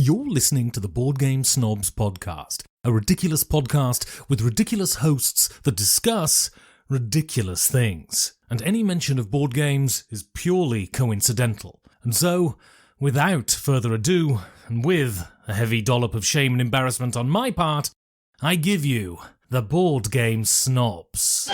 You're listening to the Board Game Snobs podcast, a ridiculous podcast with ridiculous hosts that discuss ridiculous things. And any mention of board games is purely coincidental. And so, without further ado, and with a heavy dollop of shame and embarrassment on my part, I give you the Board Game Snobs.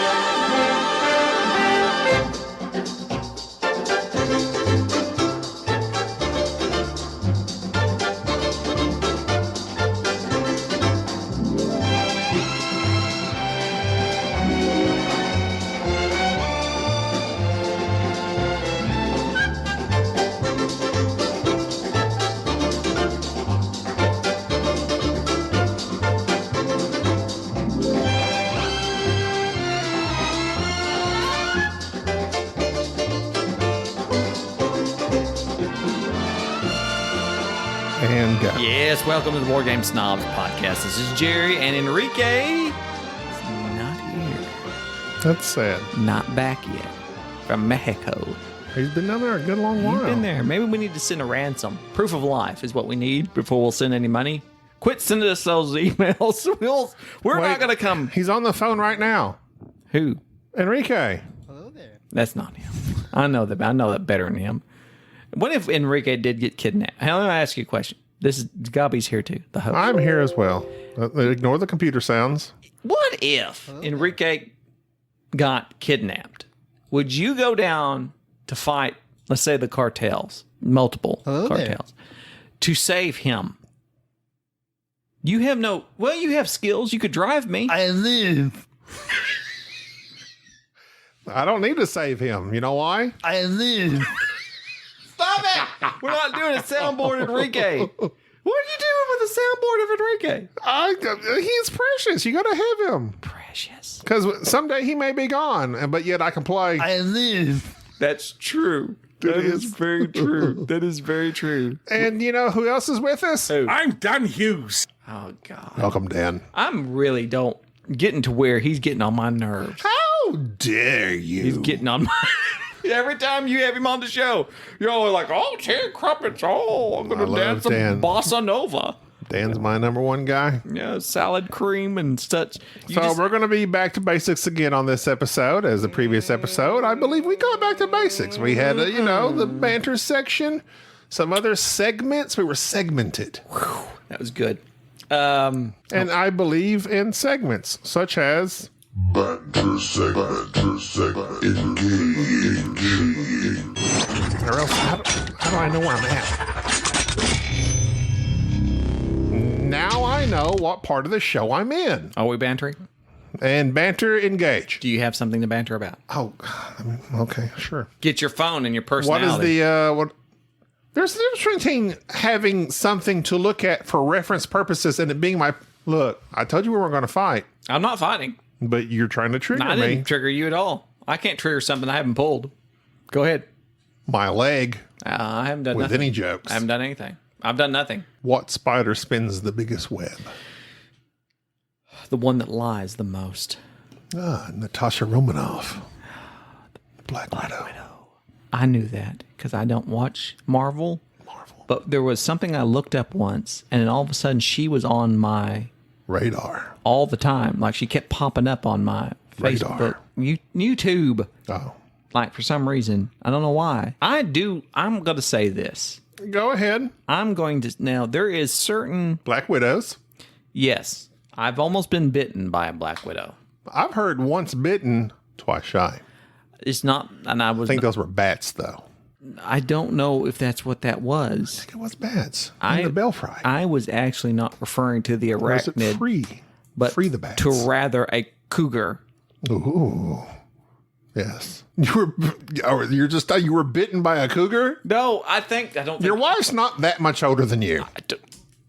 And go. Yes, welcome to the Board Game Snobs podcast. This is Jerry, and Enrique is not here. That's sad. Not back yet. From Mexico. He's been down there a good long while. He's been there. Maybe we need to send a ransom. Proof of life is what we need before we'll send any money. Quit sending us those emails. We're not going to come. He's on the phone right now. Who? Enrique. Hello there. That's not him. I know that better than him. What if Enrique did get kidnapped? Hey, let me ask you a question. This is Gobby's here too, the host. I'm here as well. Ignore the computer sounds. What if Enrique got kidnapped? Would you go down to fight, let's say, the cartels, multiple cartels, to save him? You have you have skills. You could drive me. I live. I don't need to save him. You know why? I live. Stop it! We're not doing a soundboard, Enrique. What are you doing with the soundboard of Enrique? He's precious. You got to have him. Precious. Because someday he may be gone, but yet I can play. I live. That's true. That is very true. That is very true. And you know who else is with us? Who? I'm Dan Hughes. Oh, God. Welcome, Dan. I'm really getting to where he's getting on my nerves. How dare you? He's getting on my... Every time you have him on the show, you're always like, oh, Terry Crumpets, I'm going to dance some bossa nova. Dan's my number one guy. Yeah, salad cream and such. We're going to be back to basics again on this episode. As the previous episode, I believe we got back to basics. We had, the banter section, some other segments. We were segmented. Whew, that was good. And I believe in segments, such as... Banter segment, engage. Or else, how do I know where I'm at? Now I know what part of the show I'm in. Are we bantering? And banter, engage. Do you have something to banter about? Oh, okay, sure. Get your phone and your What personality. is what? There's a difference between having something to look at for reference purposes and it being my... Look, I told you we weren't going to fight. I'm not fighting. But you're trying to trigger I me. didn't trigger you at all. I can't trigger something I haven't pulled. Go ahead. My leg. I haven't done with nothing. any jokes. I haven't done anything. I've done nothing. What spider spins the biggest web? The one that lies the most. Natasha Romanoff. Black Widow. I knew that because I don't watch Marvel. But there was something I looked up once, and then all of a sudden she was on my radar all the time. Like she kept popping up on my Facebook, YouTube. Oh, like for some reason, I don't know why. I'm going to say this. Go ahead. Now there is certain Black Widows. Yes, I've almost been bitten by a Black Widow. I've heard once bitten, twice shy. It's not, and I think those were bats, though. I don't know if that's what that was. I think it was bats. The belfry. I was actually not referring to the arachnid. Or is it free? But free the bats. To rather a cougar. Ooh. Yes. You were bitten by a cougar? No, I don't think your wife's not that much older than you.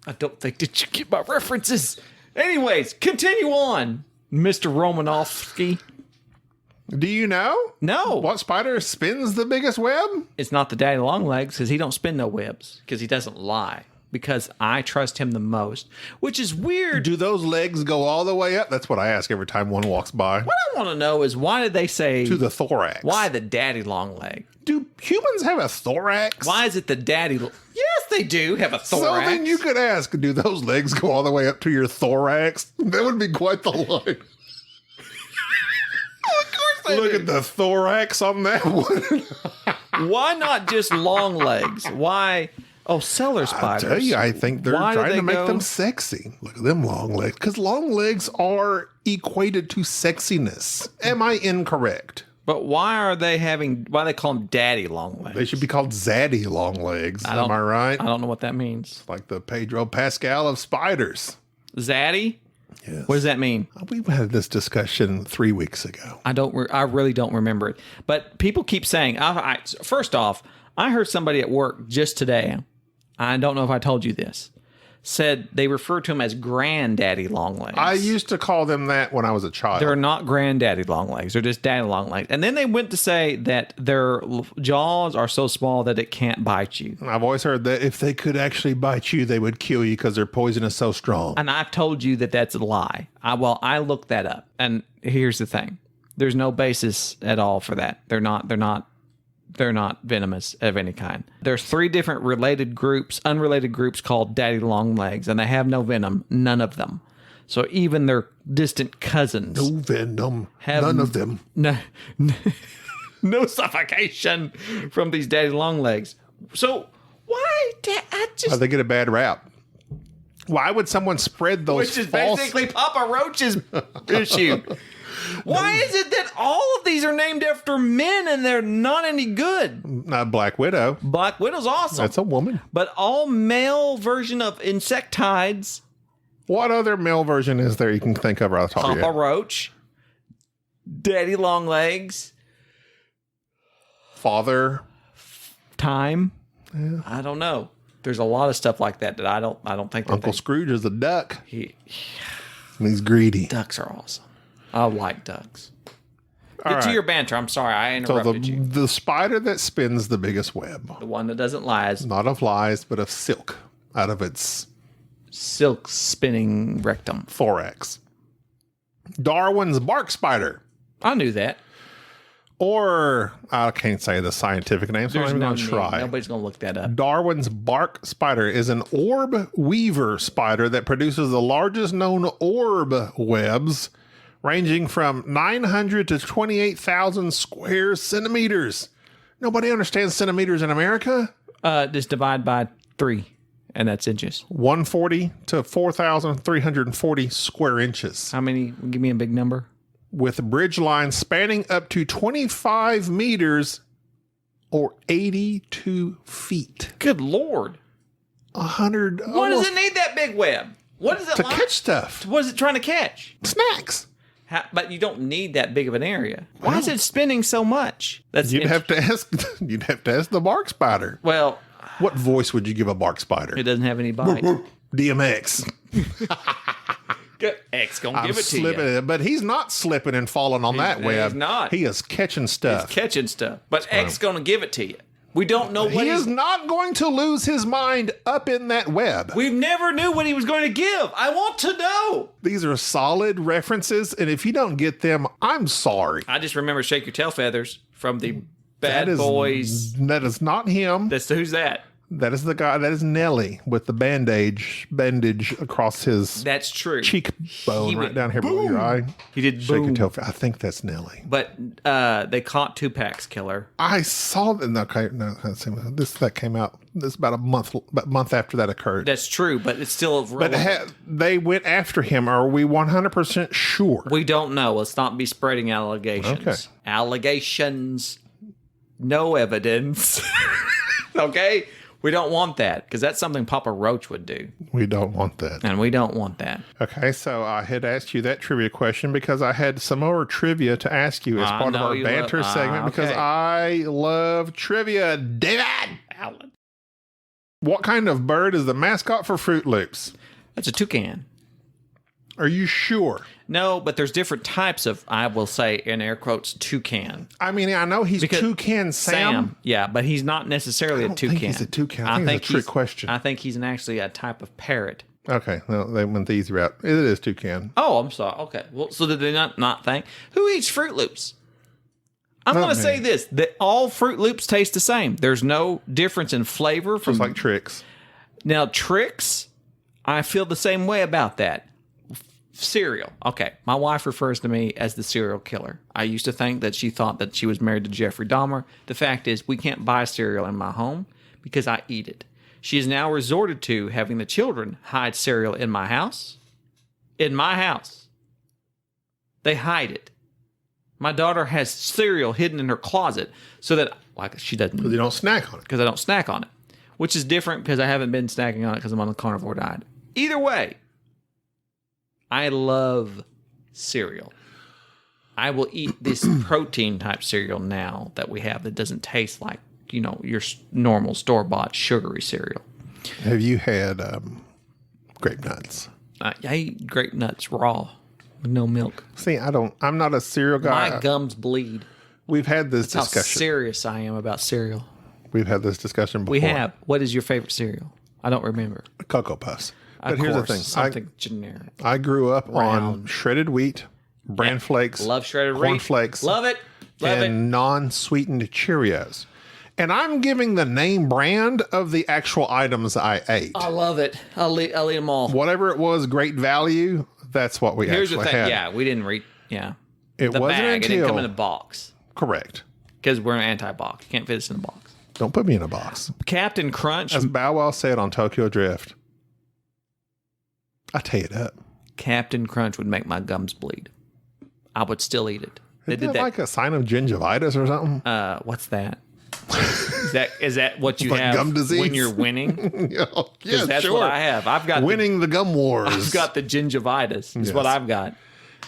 I don't think. Did you get my references? Anyways, continue on, Mr. Romanovsky. Do you know? No. What spider spins the biggest web? It's not the daddy long legs, because he don't spin no webs, because he doesn't lie. Because I trust him the most, which is weird. Do those legs go all the way up? That's what I ask every time one walks by. What I want to know is, why did they say... To the thorax. Why the daddy long leg? Do humans have a thorax? Why is it the daddy... Yes, they do have a thorax. So then you could ask, do those legs go all the way up to your thorax? That would be quite the line. Of course they Look do. at the thorax on that one. Why not just long legs? Why? Oh, cellar I spiders. tell you, I think they're Why do trying they to make go- them sexy. Look at them long legs. Because long legs are equated to sexiness. Am I incorrect? But why they call them daddy long legs? They should be called zaddy long legs. Am I right? I don't know what that means. Like the Pedro Pascal of spiders. Zaddy? Yes. What does that mean? We had this discussion 3 weeks ago. I really don't remember it. But people keep saying, first off, I heard somebody at work just today, I don't know if I told you this, said they refer to him as granddaddy long legs. I used to call them that when I was a child. They're not granddaddy long legs. They're just daddy long legs. And then they went to say that their jaws are so small that it can't bite you. I've always heard that if they could actually bite you, they would kill you because their poison is so strong. And I've told you that that's a lie. I looked that up. And here's the thing. There's no basis at all for that. They're not venomous of any kind. There's 3 different unrelated groups called daddy long legs, and they have no venom, none of them. So even their distant cousins No venom. have None of them. no suffocation from these daddy long legs. So why They get a bad rap. Why would someone spread those which is false... basically Papa Roach's issue. Why is it that all of these are named after men and they're not any good? Black Widow. Black Widow's awesome. That's a woman. But all male version of insectides, What other male version is there you can think of right off the top of your Papa head? Roach, Daddy Longlegs, Father. Time. Yeah. I don't know. There's a lot of stuff like that I don't think that Uncle Scrooge is a duck. he And he's greedy. ducks are awesome. I like ducks. All Get to right. your banter. I'm sorry, I So interrupted you. the spider that spins the biggest web. The one that doesn't lie. Not of lies, but of silk out of its Silk spinning rectum. thorax. Darwin's bark spider. I knew that. Or, I can't say the scientific name, so I'm not even going to need. try. Nobody's going to look that up. Darwin's bark spider is an orb weaver spider that produces the largest known orb webs, ranging from 900 to 28,000 square centimeters. Nobody understands centimeters in America? Just divide by 3, and that's inches. 140 to 4,340 square inches, How many? Give me a big number. with bridge lines spanning up to 25 meters or 82 feet. Good Lord. 100 What does it need that big web? What is it to like? catch stuff? What is it trying to catch? Snacks. But you don't need that big of an area. Why is it spinning so much? That's You'd have to ask the bark spider. Well, What voice would you give a bark spider? it doesn't have any bite. DMX. X gonna I'm give it to slipping you. it, but he's not slipping and falling on that web. he's not. He is catching stuff. Catching stuff. But X gonna give it to you. We don't know what He he's... is not going to lose his mind up in that web. We never knew what he was going to give. I want to know. These are solid references, and if you don't get them, I'm sorry. I just remember Shake Your Tail Feathers from the Bad That is- Boys. That is not him. Who's that? That is the guy. That is Nelly with the bandage across his That's true. cheekbone He right went down here below your eye. He did Shake your boom. tail. I think that's Nelly. But they caught Tupac's killer. I saw that. Okay, no, that came out. This about a month after that occurred. That's true, but it's still relevant. They went after him. Are we 100% sure? We don't know. Let's not be spreading allegations. Okay. Allegations, no evidence. Okay? We don't want that because that's something Papa Roach would do. We don't want that. And we don't want that. Okay, so I had asked you that trivia question because I had some more trivia to ask you as I part of know our you banter love- segment because okay. I love trivia. David! Alan. What kind of bird is the mascot for Fruit Loops? That's a toucan. Are you sure? No, but there's different types of, I will say, in air quotes, toucan. I mean, I know he's Because Toucan Sam. Yeah, but he's not necessarily I a don't toucan. think he's a toucan. I think it's a trick he's- question. I think he's actually a type of parrot. Okay, no, they went the easy route. It is Toucan. Oh, I'm sorry. Okay. Well, so did they not think? Who eats Fruit Loops? I'm Not going to say me. this, that all Fruit Loops taste the same. There's no difference in flavor from Just like tricks. Now, tricks, I feel the same way about that. Cereal. Okay, my wife refers to me as the serial killer. I used to think that she thought that she was married to Jeffrey Dahmer. The fact is, we can't buy cereal in my home because I eat it. She has now resorted to having the children hide cereal in my house. In my house. They hide it. My daughter has cereal hidden in her closet so that she doesn't. Because you don't snack on it. Because I don't snack on it. Which is different because I haven't been snacking on it because I'm on the carnivore diet. Either way, I love cereal. I will eat this protein type cereal now that we have that doesn't taste like, your normal store-bought sugary cereal. Have you had grape nuts? I eat grape nuts raw with no milk. See, I'm not a cereal guy. My gums bleed. We've had this That's how discussion. serious I am about cereal. We've had this discussion before. We have. What is your favorite cereal? I don't remember. Cocoa Puffs. But Of here's course, the thing. something generic. I grew up on Round. shredded wheat, bran flakes, Love shredded corn wheat. flakes, Love it. Love it. and non-sweetened Cheerios. And I'm giving the name brand of the actual items I ate. I love it. I'll eat them all. Whatever it was, great value, that's what we Here's the actually thing. had. Yeah, we didn't read. Yeah. It The wasn't bag. It didn't come in until... a box Correct. because we're an anti-box. You can't fit us in a box. Don't put me in a box. Captain Crunch. As Bow Wow said on Tokyo Drift, I tear it up. Captain Crunch would make my gums bleed. I would still eat it. They Isn't did that that. like a sign of gingivitis or something? What's that? Is that what you Like have gum disease? when you're winning? Yeah, Because that's sure. what I have. I've got Winning the gum wars. I've got the gingivitis. Is what Yes. I've got.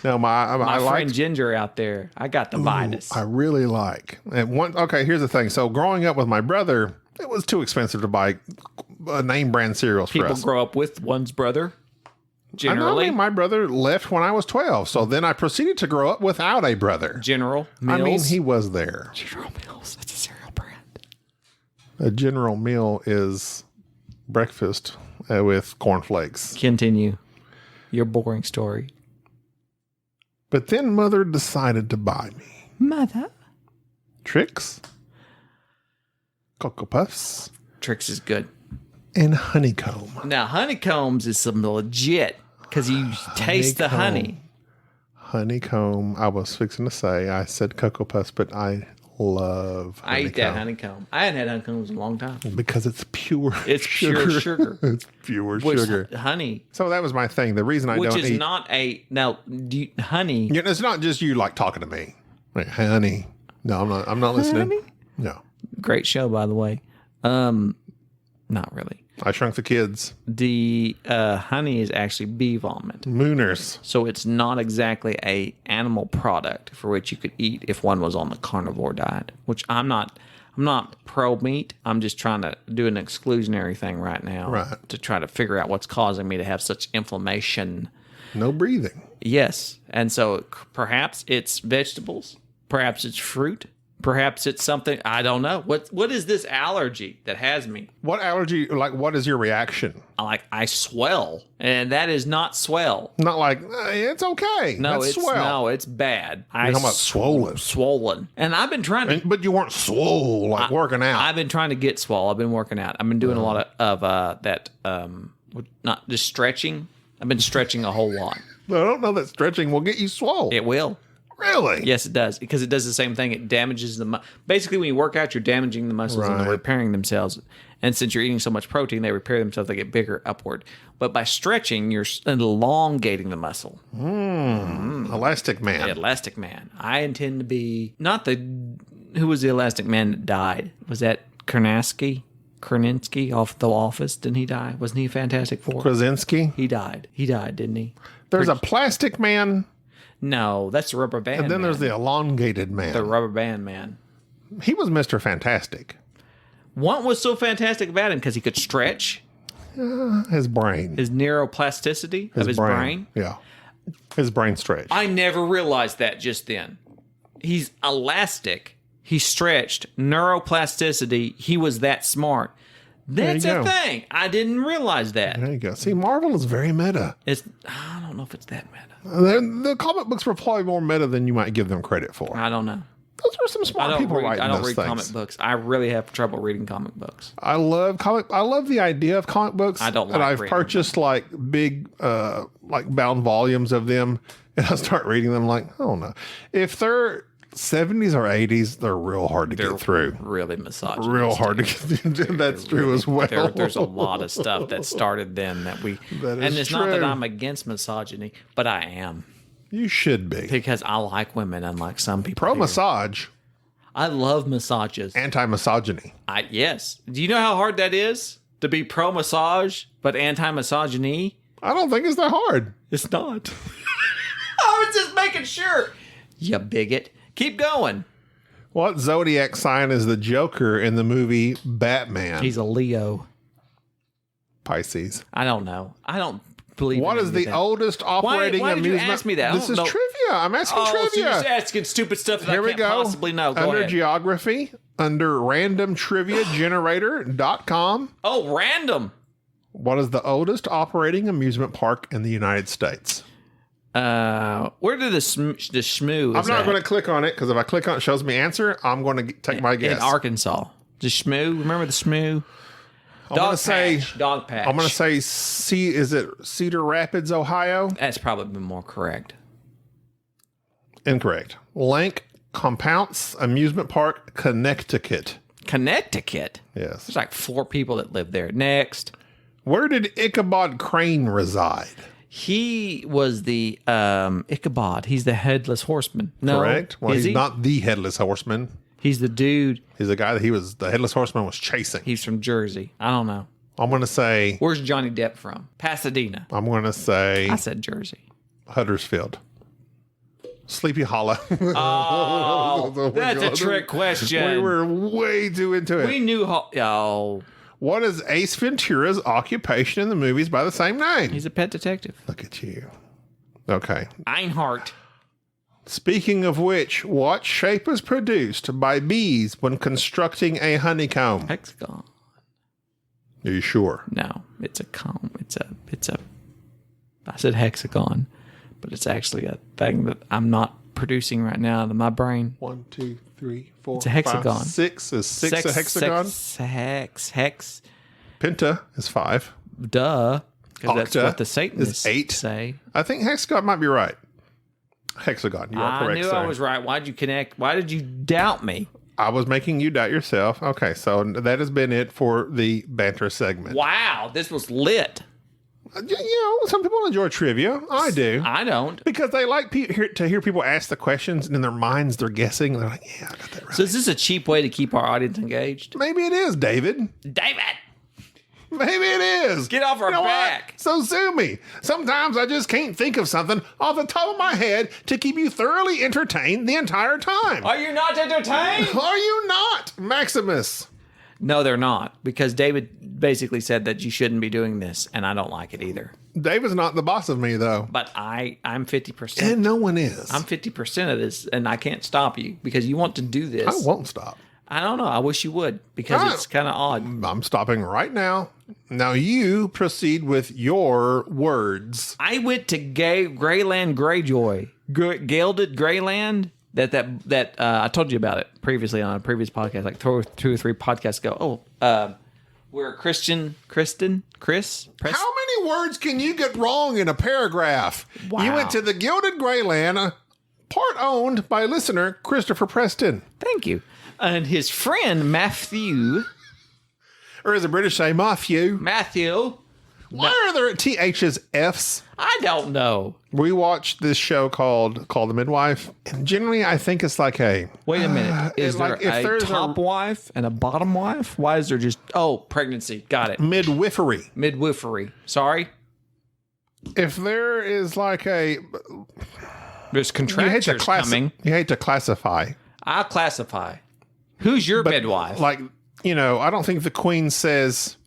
No, I My like. friend Ginger out there. I got the vitus. I really like. And okay, here's the thing. So growing up with my brother, it was too expensive to buy name brand cereals for People us. grow up with one's brother. I Generally, mean, my brother left when I was 12, so then I proceeded to grow up without a brother. General Mills. I mean, he was there. General Mills. That's a cereal brand. A General Meal is breakfast with cornflakes. Continue your boring story. But then mother decided to buy me Mother. Tricks, Cocoa Puffs, Tricks is good. and honeycomb. Now, honeycombs is some legit because you taste the honey. Honeycomb. I was fixing to say, I said Cocoa Puffs, but I love I eat that honeycomb. I hadn't had honeycombs in a long time. because it's pure It's pure sugar. It's pure Which, sugar. honey, So that was my thing. The reason I which don't is eat... not a... Now, honey... Yeah, it's not just you like talking to me. Like, honey. No, I'm not listening. Honey? No. Great show, by the way. Not really. I Shrunk the Kids. The honey is actually bee vomit. Mooners. So it's not exactly a animal product for which you could eat if one was on the carnivore diet, which I'm not pro meat. I'm just trying to do an exclusionary thing right now Right. to try to figure out what's causing me to have such inflammation. No breathing. Yes. And so perhaps it's vegetables, perhaps it's fruit, perhaps it's something, I don't know. What is this allergy that has me? What allergy, like, what is your reaction? I swell, and that is not swell. Not like, it's okay. No, That's it's swell. it's bad. You're talking about swollen. Swollen. And I've been trying to But you weren't swole, like working out. I've been trying to get swole. I've been working out. I've been doing a lot of that not just stretching. I've been stretching a whole lot. I don't know that stretching will get you swole. It will. Really? Yes, it does, because it does the same thing. It damages the basically when you work out, you're damaging the muscles and they're Right. repairing themselves. And since you're eating so much protein, they repair themselves. They get bigger upward. But by stretching, you're elongating the muscle. Elastic Man. Elastic Man. I intend to be not the who was the Elastic Man that died? Was that Konieczka off The Office? Didn't he die? Wasn't he a Fantastic Four? Krasinski. He died. He died, didn't he? There's a Plastic Man, No, that's the Rubber Band. and then there's the Elongated Man. the Rubber Band Man. He was Mr. Fantastic. What was so fantastic about him? Because he could stretch His brain. his neuroplasticity of his brain. Yeah. His brain stretched. I never realized that just then. He's elastic. He stretched. Neuroplasticity. He was that smart. That's you a go. thing. I didn't realize that. There you go. See, Marvel is very meta. I don't know if it's that meta. The comic books were probably more meta than you might give them credit for. I don't know. Those are some smart people writing I don't those read things. comic books. I really have trouble reading comic books. I love the idea of comic books. I don't like and I've reading purchased like big, like bound volumes of them, and I start reading them. Like, I don't know if they're 70s or 80s, they're real hard to get through. Really misogynist. Real hard to get through. That's true as well. There's a lot of stuff that started then that we. That is and it's not that true. I'm against misogyny, but I am You should be because I like women, unlike some people. pro here. massage, I love massages. anti misogyny. Yes. Do you know how hard that is to be pro massage but anti misogyny? I don't think it's that hard. It's not. I was just making sure. You bigot. Keep going. What zodiac sign is the Joker in the movie Batman? He's a Leo. Pisces. I don't know. I don't believe. What in is any of the that. oldest operating why did you amusement? ask me that? I This don't is know. trivia. I'm asking Oh, so you're trivia. just asking stupid stuff that Here I we can't go. possibly know. Go Under ahead. geography, under randomtriviagenerator.com. Oh, random. What is the oldest operating amusement park in the United States? Where did the shmoo? I'm not going to click on it because if I click on it, it shows me answer. I'm going to take my guess. In Arkansas. The shmoo. Remember the shmoo? I'm going to say dog patch. I'm going to say is it Cedar Rapids, Ohio? That's probably more correct. Incorrect. Lank Compounce Amusement Park, Connecticut. Connecticut. Yes. There's like 4 people that live there. Next. Where did Ichabod Crane reside? He was the Ichabod. He's the headless horseman. No, Correct. Well, is he's he? not the headless horseman. He's the dude. He's the guy that the headless horseman was chasing. He's from Jersey. I don't know. I'm going to say, Where's Johnny Depp from? Pasadena. I'm going to say I said Jersey. Huddersfield. Sleepy Hollow. Oh, that's a trick question. We were way too into it. We knew how. Oh, What is Ace Ventura's occupation in the movies by the same name? he's a pet detective. Look at you. Okay. Einhart. Speaking of which, what shape is produced by bees when constructing a honeycomb? Hexagon. Are you sure? No, it's a comb. It's a. I said hexagon, but it's actually a thing that I'm not producing right now in my brain. 1, 2, 3, 4. It's a hexagon. 6 is six a hexagon. Hex. Penta is 5. Duh. Because that's Octa what the Satanists is 8. say. I think hexagon might be right. Hexagon. You are I correct, knew sir. I was right. Why'd you connect? Why did you doubt me? I was making you doubt yourself. Okay, so that has been it for the banter segment. Wow, this was lit. You know, some people enjoy trivia. I do. I don't. Because they like to hear people ask the questions, and in their minds they're guessing. And they're like, yeah, I got that right. So is this a cheap way to keep our audience engaged? Maybe it is, David. David! Maybe it is. Get off our You know what? back. So sue me. Sometimes I just can't think of something off the top of my head to keep you thoroughly entertained the entire time. Are you not entertained? Are you not, Maximus? No, they're not. Because David basically said that you shouldn't be doing this, and I don't like it either. David's not the boss of me, though. But I'm 50%. And no one is. I'm 50% of this, and I can't stop you because you want to do this. I won't stop. I don't know. I wish you would because it's kind of odd. I'm stopping right now. Now you proceed with your words. I went to Greyland Greyjoy, Gilded Greyland. That I told you about it previously on a previous podcast, like 2 or 3 podcasts ago. Where Chris. How many words can you get wrong in a paragraph? Wow. You went to the Gilded Greyland, part owned by listener Christopher Preston. Thank you. And his friend Matthew. Or as the British say, Matthew. Why are there TH's F's? I don't know. We watched this show called The Midwife, and generally I think it's like a... Wait a minute. Is there like if a there's top wife and a bottom wife? Why is there just... Oh, pregnancy. Got it. midwifery. Midwifery. Sorry. If there is like a... There's You hate to contractors coming. You hate to classify. I'll classify. Who's your midwife? Like, you know, I don't think the Queen says,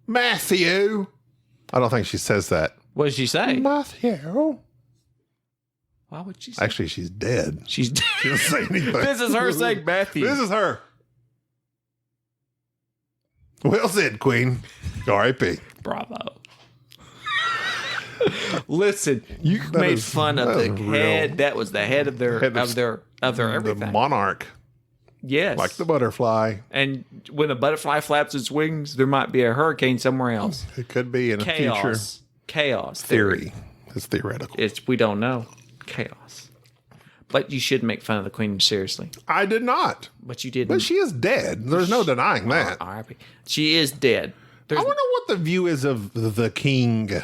Matthew. I don't think she says that. What did she say? Matthew. Why would she say? Actually, she's dead. She's She doesn't say anything. This is her saying Matthew. This is her. Well said, Queen. R.I.P. Bravo. Listen, you made is- fun of that the is real. head. That was the head of their Head of their The everything. monarch, Yes, like the butterfly. and when a butterfly flaps its wings, there might be a hurricane somewhere else. It could be in a future Chaos theory. It's theoretical. We don't know. Chaos. But you should make fun of the queen seriously. I did not. But you didn't. But she is dead. There's no denying that. R.I.P. She is dead. I wonder what the view is of the King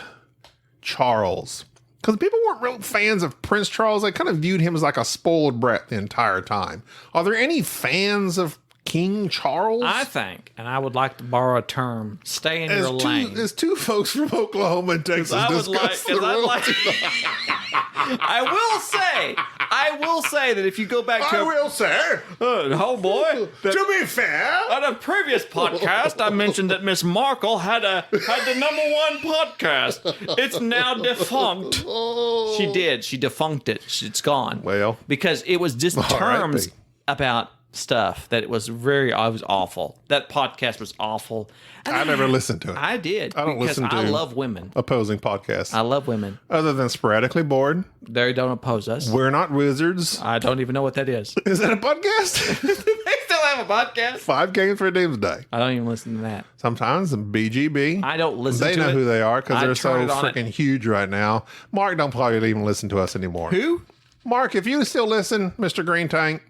Charles. Because people weren't real fans of Prince Charles. They kind of viewed him as like a spoiled brat the entire time. Are there any fans of King Charles? I think, and I would like to borrow a term, stay in your lane. As two folks from Oklahoma and Texas I would discuss like, the I'd like royalty. I will say that if you go back to I will say, oh boy, to be fair, on a previous podcast, I mentioned that Miss Markle had the #1 podcast. It's now defunct. She did. She defunct it. It's gone. Well, because it was just terms about stuff that it was awful. That podcast was awful. And I never listened to it. I did. I don't because listen to I love women. opposing podcasts. I love women. Other than sporadically bored. They don't oppose us. We're not wizards. I don't even know what that is. Is that a podcast? They still have a podcast? 5 games for a doomsday. I don't even listen to that. Sometimes BGB. I don't listen They to it. know who they are because I they're so turn it on freaking huge right now. Mark don't probably even listen to us anymore. Who? Mark, if you still listen, Mr. Green Tank,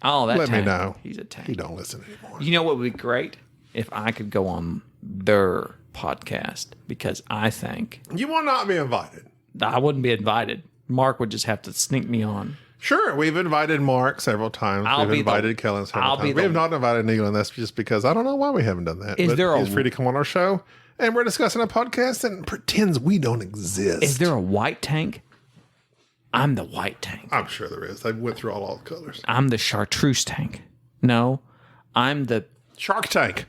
Oh, that let me tank. know. He's a tank. He don't listen anymore. You know what would be great? If I could go on their podcast, because I think You will not be invited. I wouldn't be invited. Mark would just have to sneak me on. Sure, we've invited Mark several times. I'll be We've invited Kellen several I'll be times. the- We have not invited Neil, and that's just because I don't know why we haven't done that. Is But there a- he's free to come on our show, and we're discussing a podcast that pretends we don't exist. Is there a white tank? I'm the white tank. I'm sure there is. They went through all the colors. I'm the chartreuse tank. No, I'm the... Shark Tank.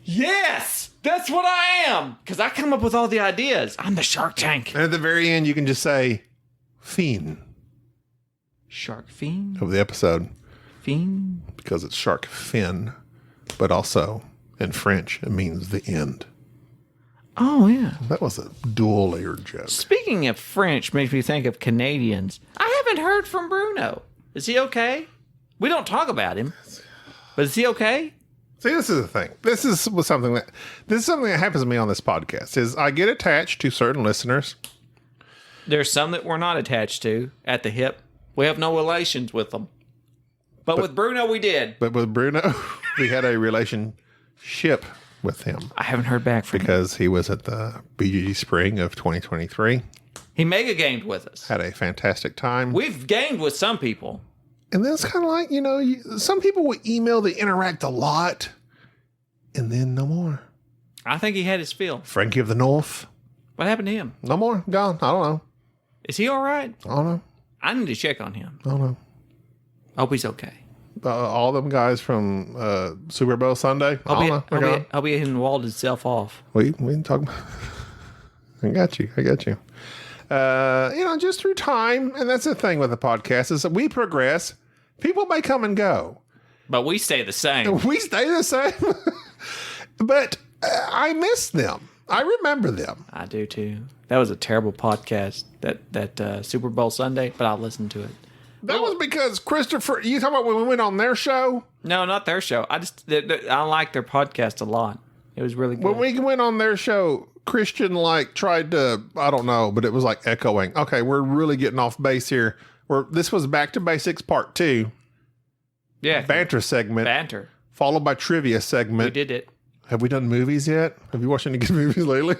Yes! That's what I am! Because I come up with all the ideas. I'm the shark tank. And at the very end, you can just say, Fiend, Shark fiend? of the episode, Fiend? because it's shark fin, but also in French, it means the end. Oh, yeah. That was a dual layered joke. Speaking of French makes me think of Canadians. I haven't heard from Bruno. Is he okay? We don't talk about him. But is he okay? See, this is the thing. This is something that happens to me on this podcast. Is I get attached to certain listeners. There's some that we're not attached to at the hip. We have no relations with them. But with Bruno, we did. But with Bruno, we had a relationship with him I haven't heard back from him. because he was at the BGG Spring of 2023. He mega gamed with us. Had a fantastic time. We've gamed with some people. And then it's kind of like, some people will email, they interact a lot, and then no more. I think he had his fill. Frankie of the North, What happened to him? no more, gone. I don't know. Is he all right? I don't know. I need to check on him. I don't know. I hope he's okay. All them guys from Super Bowl Sunday, I don't know. They're gone. I'll be hitting walled himself off. We can talk about I got you. Just through time, and that's the thing with the podcast, is that we progress. People may come and go. But we stay the same. We stay the same. But I miss them. I remember them. I do too. That was a terrible podcast, that Super Bowl Sunday, but I'll listen to it. That was because Christopher, you talking about when we went on their show? No, not their show. I like their podcast a lot. It was really good. When we went on their show, Christian tried to, I don't know, but it was like echoing. Okay, we're really getting off base here. This was Back to Basics Part 2. Yeah. Banter segment. Banter. Followed by trivia We segment. did it. Have we done movies yet? Have you watched any good movies lately?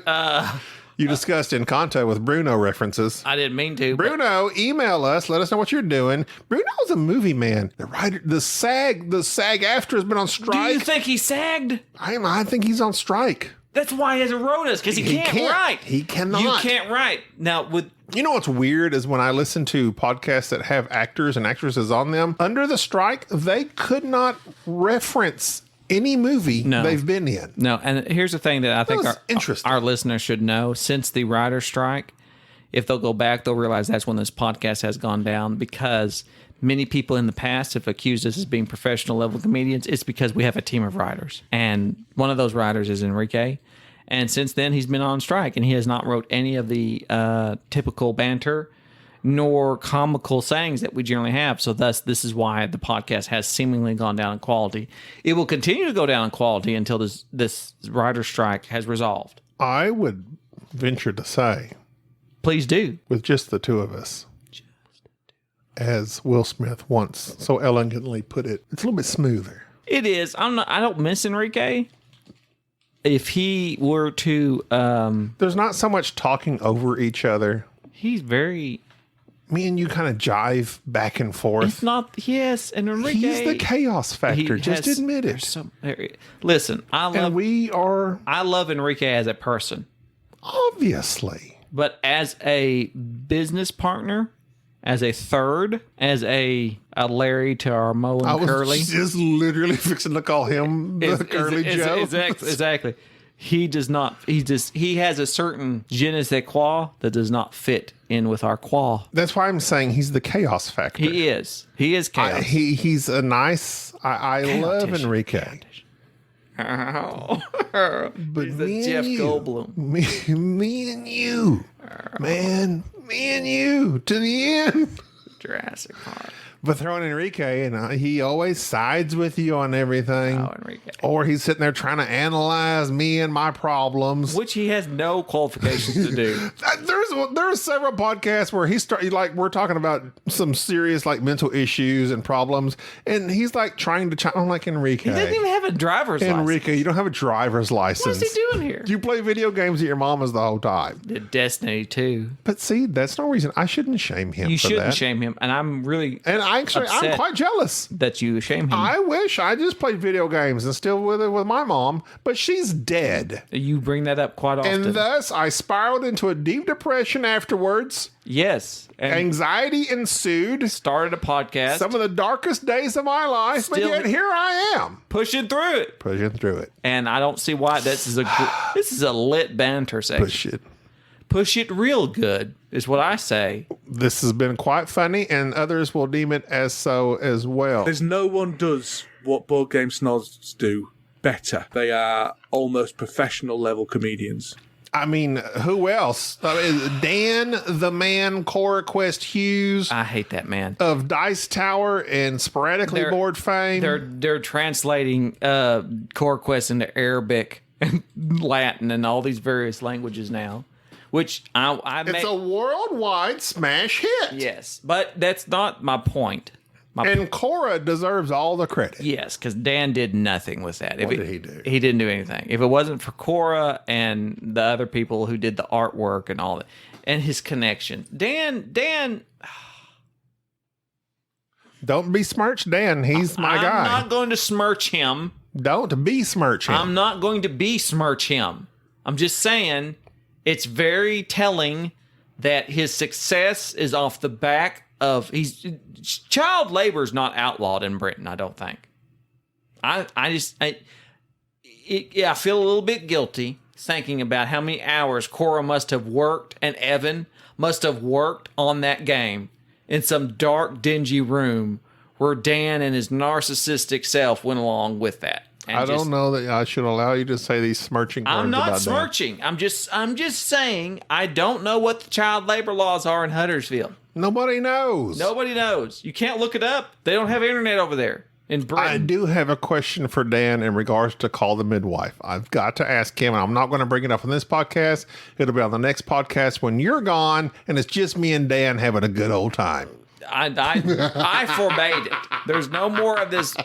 You discussed Encanto with Bruno references. I didn't mean to. but Bruno, email us. Let us know what you're doing. Bruno's a movie man. The writer, the SAG after has been on Do strike. you think he sagged? I think he's on strike. That's why he hasn't wrote us, because he can't write. He cannot. You can't write. Now, You know what's weird is when I listen to podcasts that have actors and actresses on them, under the strike, they could not reference any movie they've been in. No, and here's the thing that I think was interesting. our listeners should know. Since the writer's strike, if they'll go back, they'll realize that's when this podcast has gone down, because many people in the past have accused us as being professional level comedians. It's because we have a team of writers. And one of those writers is Enrique. And since then, he's been on strike, and he has not wrote any of the typical banter nor comical sayings that we generally have. So thus, this is why the podcast has seemingly gone down in quality. It will continue to go down in quality until this writer strike has resolved. I would venture to say, Please do. with just the two of us, as Will Smith once so elegantly put it, it's a little bit smoother. It is. I don't miss Enrique. If he were to, There's not so much talking over each other. he's very. Me and you kind of jive back and forth. It's not. Yes, and Enrique. He's the chaos factor. Just admit it. Listen, And we are, I love Enrique as a person, obviously. but as a business partner, as a third, as a Larry to our Mo I and was Curly. just literally fixing to call him the Curly Joe. Exactly. He does not. He has a certain je ne sais quoi that does not fit in with our qua. That's why I'm saying he's the chaos factor. He is. He is chaos. He's a nice. I love Chaotician. Enrique. Oh. But He's the me Jeff and you, Goldblum. me and you, man, me and you to the end. Jurassic Park. But throwing Enrique, and he always sides with you on everything. Oh, Enrique. Or he's sitting there trying to analyze me and my problems. Which he has no qualifications to do. There's several podcasts where we're talking about some serious like mental issues and problems, and he's like trying to I'm like, Enrique. He doesn't even have a driver's license. Enrique, you don't have a driver's license. What's he doing here? You play video games at your mama's the whole time. Did Destiny 2. But see, that's no reason I shouldn't shame him. You for shouldn't that. shame him, and I'm really And I'm upset quite jealous. that you shame him. I wish I just played video games and still with my mom, but she's dead. You bring that up quite often. And thus, I spiraled into a deep depression afterwards. Yes. And Anxiety ensued. started a podcast. Some of the darkest days of my life, but Still- yet here I am. pushing through it. Pushing through it. And I don't see why this is a lit banter section. Push it. Push it real good is what I say. This has been quite funny, and others will deem it as so as well. There's no one does what Board Game Snobs do better. They are almost professional level comedians. I mean, who else? Dan, the man, Cora Quest Hughes I hate that man. of Dice Tower and sporadically They're- board fame. They're translating Core Quest into Arabic and Latin and all these various languages now, which It's a worldwide smash hit. yes, but that's not my point. And Cora deserves all the credit. Yes, because Dan did nothing with that. What did he do? He didn't do anything. If it wasn't for Cora and the other people who did the artwork and all that, and his connection, Dan. Don't besmirch Dan. He's my guy. I'm not going to smirch him. Don't besmirch him. I'm not going to besmirch him. I'm just saying it's very telling that his success is off the back of child labor is not outlawed in Britain. I don't think. I feel a little bit guilty thinking about how many hours Cora must have worked and Evan must have worked on that game in some dark, dingy room where Dan and his narcissistic self went along with that. And I don't know that I should allow you to say these smirching words I'm not about Dan. smirching. I'm just saying I don't know what the child labor laws are in Huddersfield. Nobody knows. Nobody knows. You can't look it up. They don't have internet over there in Britain. I do have a question for Dan in regards to Call the Midwife. I've got to ask him, and I'm not going to bring it up on this podcast. It'll be on the next podcast when you're gone, and it's just me and Dan having a good old time. I forbade it. There's no more of this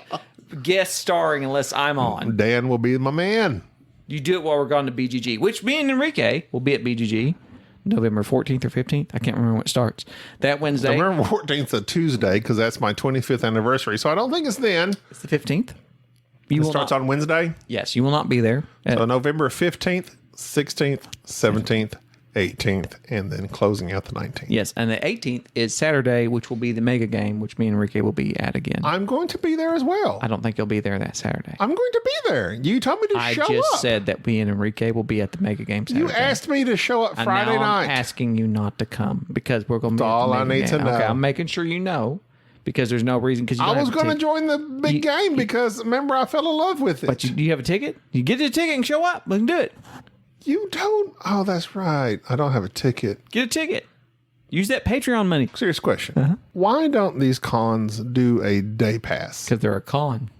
guest starring unless I'm on. Dan will be my man. You do it while we're gone to BGG, which me and Enrique will be at BGG November 14th or 15th. I can't remember when it starts. That Wednesday. November 14th is a Tuesday because that's my 25th anniversary. So I don't think it's then. It's the 15th. It starts on Wednesday. Yes, you will not be there. So November 15th, 16th, 17th, 18th, and then closing out the 19th. Yes, and the 18th is Saturday, which will be the mega game, which me and Enrique will be at again. I'm going to be there as well. I don't think you'll be there that Saturday. I'm going to be there. You told me to I show just up. said that me and Enrique will be at the mega game Saturday. You asked me to show up And Friday now night. I'm asking you not to come because we're going to be That's at the all I mega need game. to know. Okay, I'm making sure you know because there's no reason. Because I was going to join the big game because remember I fell in love with it. But you have a ticket. You get a ticket and show up. We can do it. You don't. Oh, that's right. I don't have a ticket. Get a ticket. Use that Patreon money. Serious question. Why don't these cons do a day pass? Because they're a con.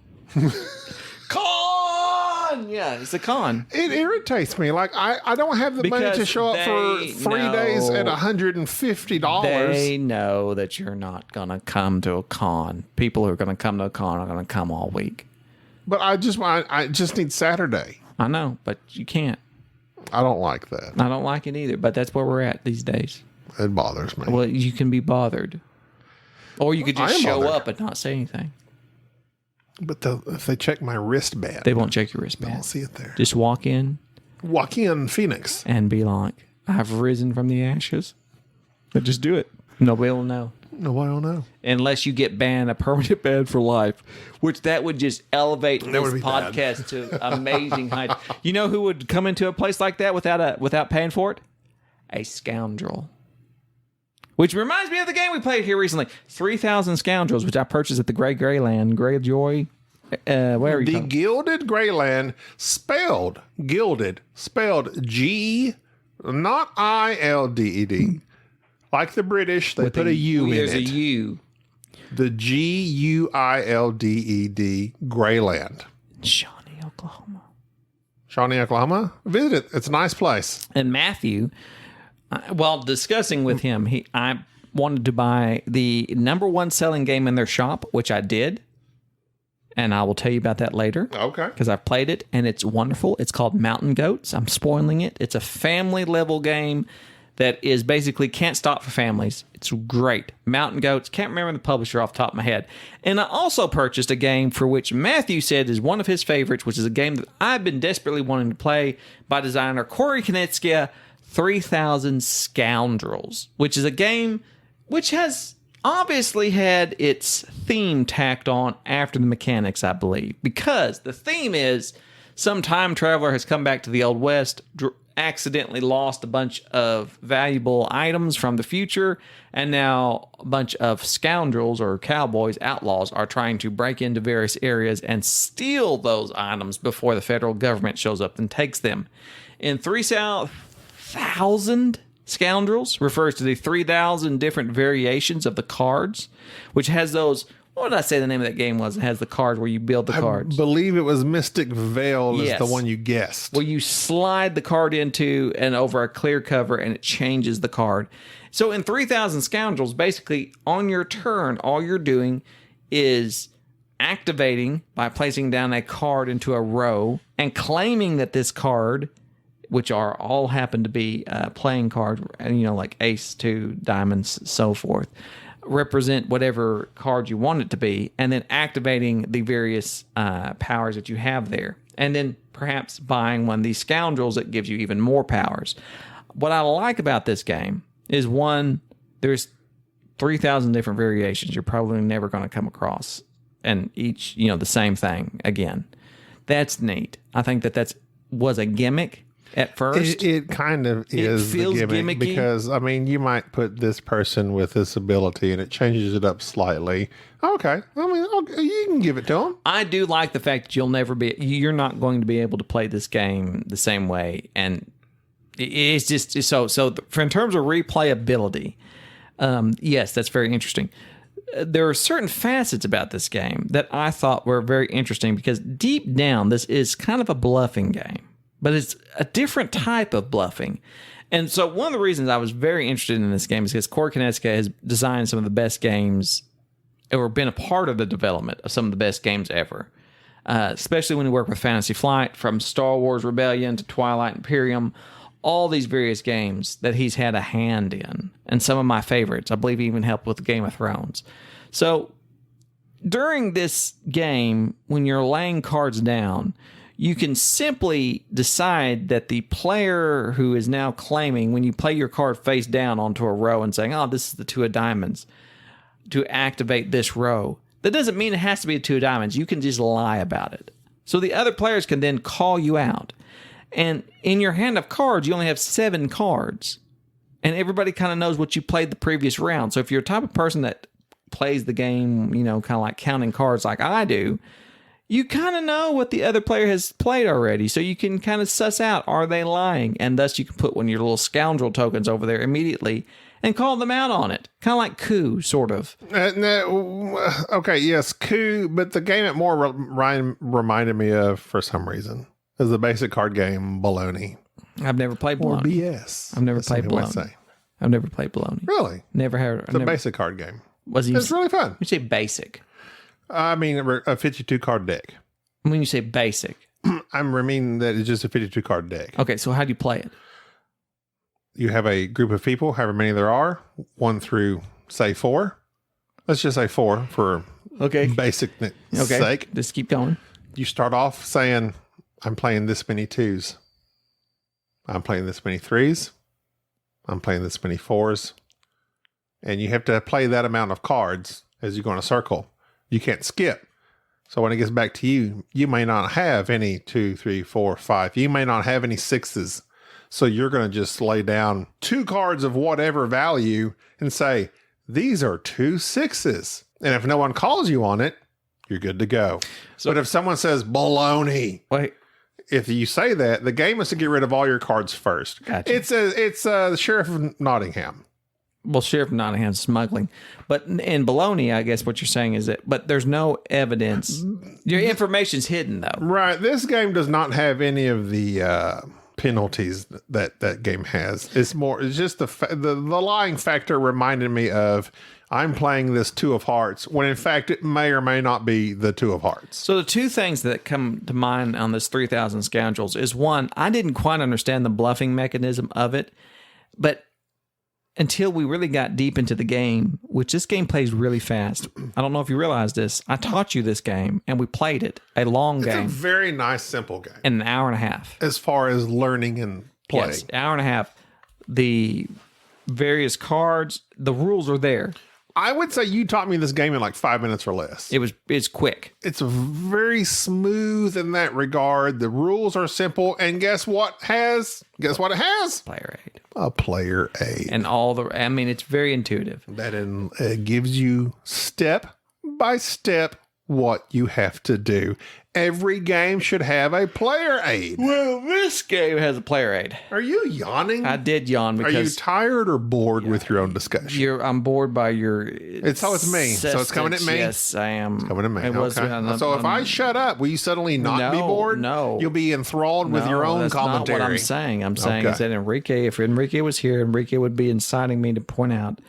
Con! Yeah, it's a con. It irritates me. Like, I don't have the money to Because show up for they 3 days at know- $150. They know that you're not going to come to a con. People who are going to come to a con are going to come all week. But I just need Saturday. I know, but you can't. I don't like that. I don't like it either, but that's where we're at these days. It bothers me. Well, you can be bothered. Or you could I just am show bothered. up and not say anything. But if they check my wristband, They won't check your they wristband. won't see it there. Just walk in Joaquin Phoenix. and be like, I've risen from the ashes. But just do it. Nobody will know. No, I don't know. Unless you get banned, a permanent ban for life, which that would just elevate this would be bad. podcast to amazing heights. You know who would come into a place like that without paying for it? A scoundrel. Which reminds me of the game we played here recently, 3,000 Scoundrels, which I purchased at the Greyland, Greyjoy, where you The from? Gilded Greyland, spelled G, not ILDED. Like the British, they put a U in There's a it. U. The GUILDED, Greyland. Shawnee, Oklahoma. Shawnee, Oklahoma. Visit it. It's a nice place. And Matthew, while discussing with him, I wanted to buy the #1 selling game in their shop, which I did. And I will tell you about that later. Okay. Because I've played it and it's wonderful. It's called Mountain Goats. I'm spoiling it. It's a family level game that is basically can't stop for families. It's great. Mountain Goats. Can't remember the publisher off the top of my head. And I also purchased a game for which Matthew said is one of his favorites, which is a game that I've been desperately wanting to play by designer Corey Konieczka, 3,000 Scoundrels, which is a game which has obviously had its theme tacked on after the mechanics, I believe, because the theme is some time traveler has come back to the Old West, accidentally lost a bunch of valuable items from the future, and now a bunch of scoundrels or cowboys, outlaws, are trying to break into various areas and steal those items before the federal government shows up and takes them. In 3,000 Scoundrels refers to the 3,000 different variations of the cards, which has those. What did I say the name of that game was? It has the cards where you build the cards. I believe it was Mystic Veil is Yes. the one you guessed. Where you slide the card into and over a clear cover and it changes the card. So in 3,000 Scoundrels, basically on your turn, all you're doing is activating by placing down a card into a row and claiming that this card, which are all happen to be playing cards, and like ace, 2, diamonds, so forth, represent whatever card you want it to be, and then activating the various powers that you have there, and then perhaps buying one of these scoundrels that gives you even more powers. What I like about this game is, one, there's 3,000 different variations you're probably never going to come across, and each the same thing again. That's neat. I think that was a gimmick at first. It kind of is the feels gimmick gimmicky. because, you might put this person with this ability and it changes it up slightly. Okay. Okay, you can give it to them. I do like the fact that you're not going to be able to play this game the same way. And it's just so in terms of replayability, yes, that's very interesting. There are certain facets about this game that I thought were very interesting because deep down, this is kind of a bluffing game, but it's a different type of bluffing. And so one of the reasons I was very interested in this game is because Corey Konieczka has designed some of the best games or been a part of the development of some of the best games ever, especially when you work with Fantasy Flight, from Star Wars Rebellion to Twilight Imperium, all these various games that he's had a hand in, and some of my favorites. I believe he even helped with Game of Thrones. So during this game, when you're laying cards down, you can simply decide that the player who is now claiming, when you play your card face down onto a row and saying, oh, this is the 2 of diamonds, to activate this row. That doesn't mean it has to be a 2 of diamonds. You can just lie about it. So the other players can then call you out. And in your hand of cards, you only have 7 cards. And everybody kind of knows what you played the previous round. So if you're a type of person that plays the game, kind of like counting cards like I do, you kind of know what the other player has played already. So you can kind of suss out, are they lying? And thus you can put one of your little scoundrel tokens over there immediately and call them out on it. Kind of like coup, sort of. Okay, yes, coup, but the game it more reminded me of, for some reason, is the basic card game Baloney. I've never played Or Baloney. BS. I've never as some played people might Baloney. say. I've never played Baloney. Really? Never heard. It's a basic card game. Was he? It's really fun. You say basic. I mean, a 52 card deck. When you say basic. I mean that it's just a 52 card deck. Okay, so how do you play it? You have a group of people, however many there are, 1 through, say, 4. Let's just say 4 for basic sake. Just keep going. You start off saying, I'm playing this many 2s. I'm playing this many 3s. I'm playing this many 4s. And you have to play that amount of cards as you go in a circle. You can't skip. So when it gets back to you, you may not have any 2, 3, 4, 5. You may not have any 6s. So you're going to just lay down 2 cards of whatever value and say, these are 2 6s. And if no one calls you on it, you're good to go. But if someone says baloney, Wait. if you say that, the game is to get rid of all your cards first. Gotcha. It's the Sheriff of Nottingham. Well, Sheriff of Nottingham's smuggling. But in Baloney, I guess what you're saying is that, but there's no evidence. Your information's hidden, though. Right. This game does not have any of the penalties that game has. It's just the lying factor reminded me of, I'm playing this 2 of hearts, when in fact it may or may not be the 2 of hearts. So the 2 things that come to mind on this 3,000 Scoundrels is, one, I didn't quite understand the bluffing mechanism of it, but until we really got deep into the game, which this game plays really fast. I don't know if you realize this. I taught you this game, and we played it, a long game. It's a very nice, simple game. In an hour and a half. As far as learning and playing. Yes, hour and a half. The various cards, the rules are there. I would say you taught me this game in like 5 minutes or less. It's quick. It's very smooth in that regard. The rules are simple, and guess what it has? Player aid. A player aid. And it's very intuitive. That gives you step by step what you have to do. Every game should have a player aid. Well, this game has a player aid. Are you yawning? I did yawn because... Are you tired or bored with your own discussion? I'm bored by your... It's me. So it's coming at me? Yes, I am. It's coming at me. Okay. So if I shut up, will you suddenly not be bored? No. You'll be enthralled with your own commentary. Not what I'm saying. I'm saying is that if Enrique was here, Enrique would be inciting me to point out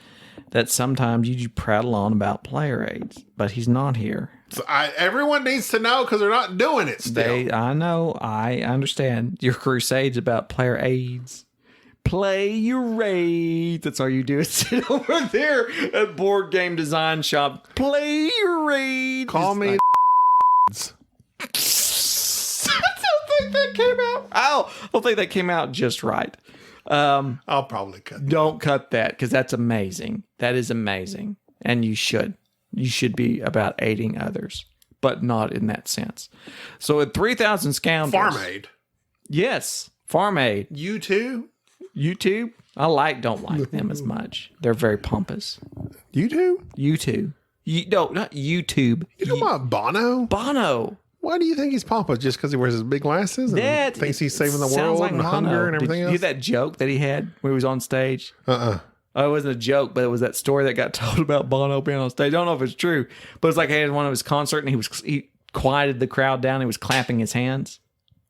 that sometimes you prattle on about player aids, but he's not here. So everyone needs to know because they're not doing it still. I know. I understand. Your crusade's about player aids. Play your aid. That's all you do is sit over there at Board Game Design Shop. Play your aid. Call me. I don't think that came out. I don't think that came out just right. I'll probably cut that. Don't cut that because that's amazing. That is amazing. And you should. You should be about aiding others, but not in that sense. So at 3,000 Scoundrels. Farm aid. Yes. Farm aid. YouTube? Don't like them as much. They're very pompous. YouTube? No, not YouTube. You talking about Bono? Bono. Why do you think he's pompous? Just because he wears his big glasses and That thinks he's saving the sounds world like and Bono. hunger and everything Did you else? hear that joke that he had when he was on stage? Oh, it wasn't a joke, but it was that story that got told about Bono being on stage. I don't know if it's true, but it's like he had one of his concerts and he quieted the crowd down. He was clapping his hands.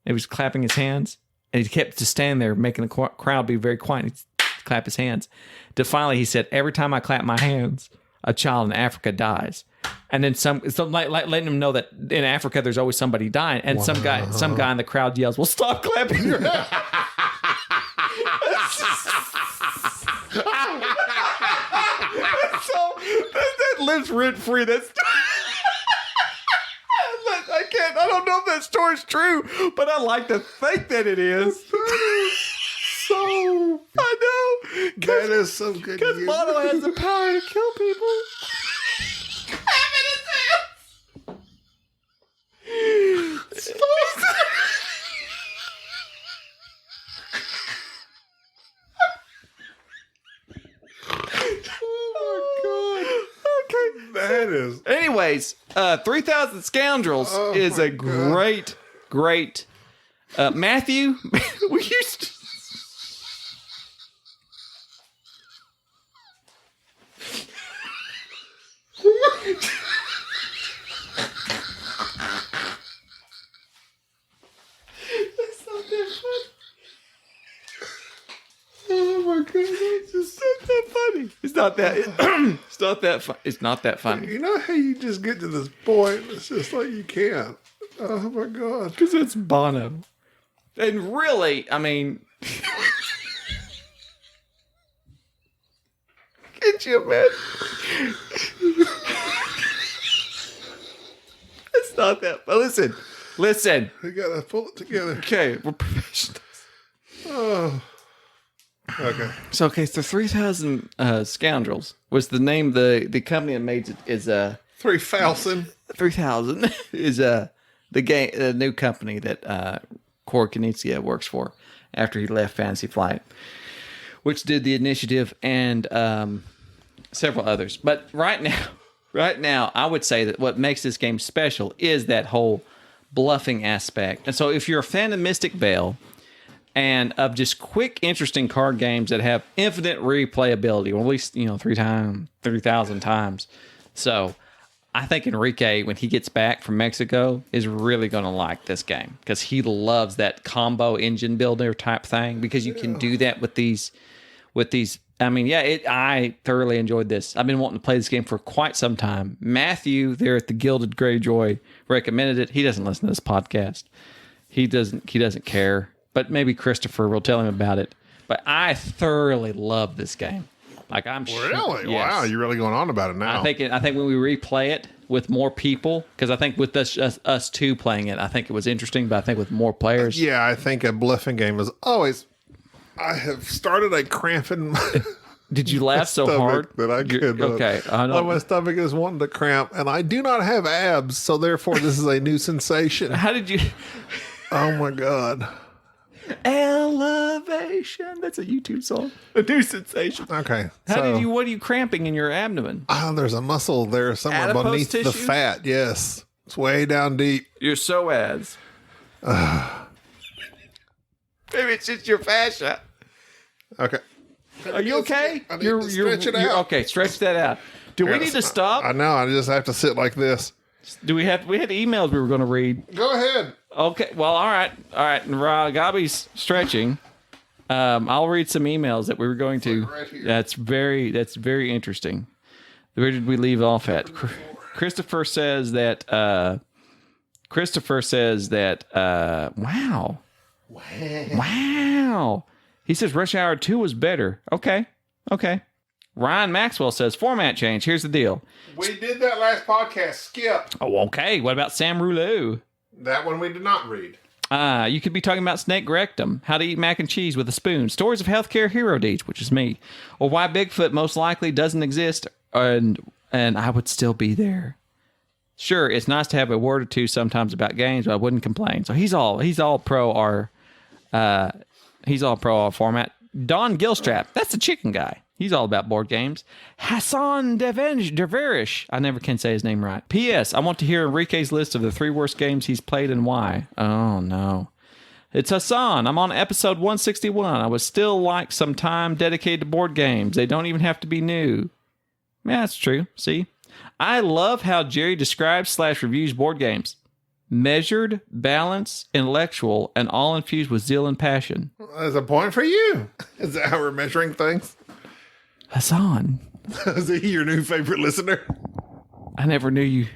And he kept just standing there making the crowd be very quiet. He'd clap his hands. To finally, he said, every time I clap my hands, a child in Africa dies. And then like letting him know that in Africa there's always somebody dying. And some guy in the crowd yells, "Well, stop clapping your hands." So that lives rent free. That's I don't know if that story's true, but I like to think that it is. So I know That is so good. because Bono has the power to kill people. That is. Anyways, 3,000 Scoundrels is a great, great. Matthew, we used to. That's not that funny. Oh my god, it's just not that funny. It's not that. It's not that fun. It's not that funny. You know how you just get to this point? It's just like you can't. Oh my god. Because it's Bono. And really, I mean, get you, man. It's not that. But listen. We gotta pull it together. Okay, we're professionals. Oh. Okay. So 3,000 Scoundrels was the name. The company that made it is 3,000. 3,000 is the game, the new company that Corey Konieczka works for after he left Fantasy Flight, which did the Initiative and several others. But right now, I would say that what makes this game special is that whole bluffing aspect. And so if you're a fan of Mystic Vale and of just quick, interesting card games that have infinite replayability, or at least, 3,000 times. So I think Enrique, when he gets back from Mexico, is really going to like this game because he loves that combo engine builder type thing because you can do that with these. I mean, I thoroughly enjoyed this. I've been wanting to play this game for quite some time. Matthew there at the Gilded Greyjoy recommended it. He doesn't listen to this podcast. He doesn't care. But maybe Christopher will tell him about it. But I thoroughly love this game. Like I'm sure. Really? Yes. Wow, you're really going on about it now. I think when we replay it with more people, because I think with us two playing it, I think it was interesting. But I think with more players, Yeah, I think a bluffing game is always. I have started a cramp in my did you laugh so hard that I could. Okay, I know. My stomach is wanting to cramp, and I do not have abs, so therefore this is a new sensation. How did you? Oh my god. Elevation. That's a YouTube song. A new sensation. Okay. What are you cramping in your abdomen? There's a muscle there somewhere Adipose beneath the tissue? fat. Yes. It's way down deep. Your psoas. Maybe it's just your fascia. Okay. Are you okay? I need to stretch it out. Okay, stretch that out. Do we need to stop? I know. I just have to sit like this. We had emails we were going to read. Go ahead. Okay. Well, all right. And Gabi's stretching. I'll read some emails that we were going to. Right here. That's very interesting. Where did we leave off at? Christopher says that. Wow. He says Rush Hour 2 was better. Okay. Ryan Maxwell says format change. Here's the deal. We did that last podcast. Skip. Oh, okay. What about Sam Rouleau? That one we did not read. You could be talking about snake rectum, how to eat mac and cheese with a spoon, stories of healthcare hero deeds, which is me, or why Bigfoot most likely doesn't exist, and I would still be there. Sure, it's nice to have a word or two sometimes about games, but I wouldn't complain. So he's all pro our format. Don Gilstrap, that's the chicken guy. He's all about board games. Hassan Deverish. I never can say his name right. P.S. I want to hear Enrique's list of the 3 worst games he's played and why. Oh, no. It's Hassan. I'm on episode 161. I would still like some time dedicated to board games. They don't even have to be new. Yeah, that's true. See? I love how Jerry describes/reviews board games. Measured, balanced, intellectual, and all infused with zeal and passion. There's a point for you. Is that how we're measuring things? Hassan. Is he your new favorite listener? I never knew you.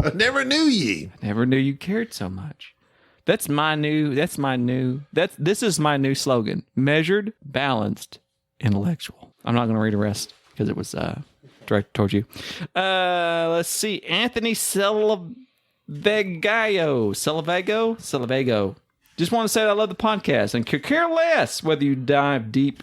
I never knew ye. I never knew you cared so much. This is my new slogan. Measured, balanced, intellectual. I'm not going to read the rest because it was directed towards you. Let's see. Anthony Salavago. Just want to say that I love the podcast and could care less whether you dive deep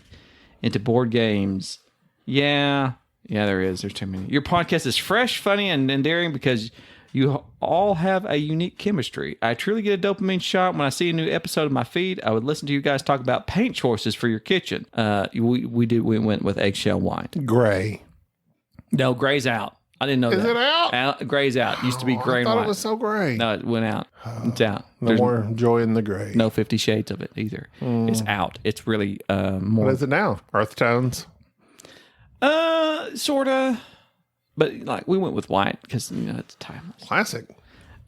into board games. Yeah, there is. There's too many. Your podcast is fresh, funny, and endearing because you all have a unique chemistry. I truly get a dopamine shot when I see a new episode of my feed. I would listen to you guys talk about paint choices for your kitchen. We went with eggshell wine. Gray. No, gray's out. I didn't know Is that. it out? Gray's out. It used to be gray I and thought white. it was so gray. No, it went out. It's out. No There's more joy in the gray. no 50 Shades of it either. It's out. It's really more. What is it now? Earth tones? Sort of. But like we went with white because it's timeless. Classic.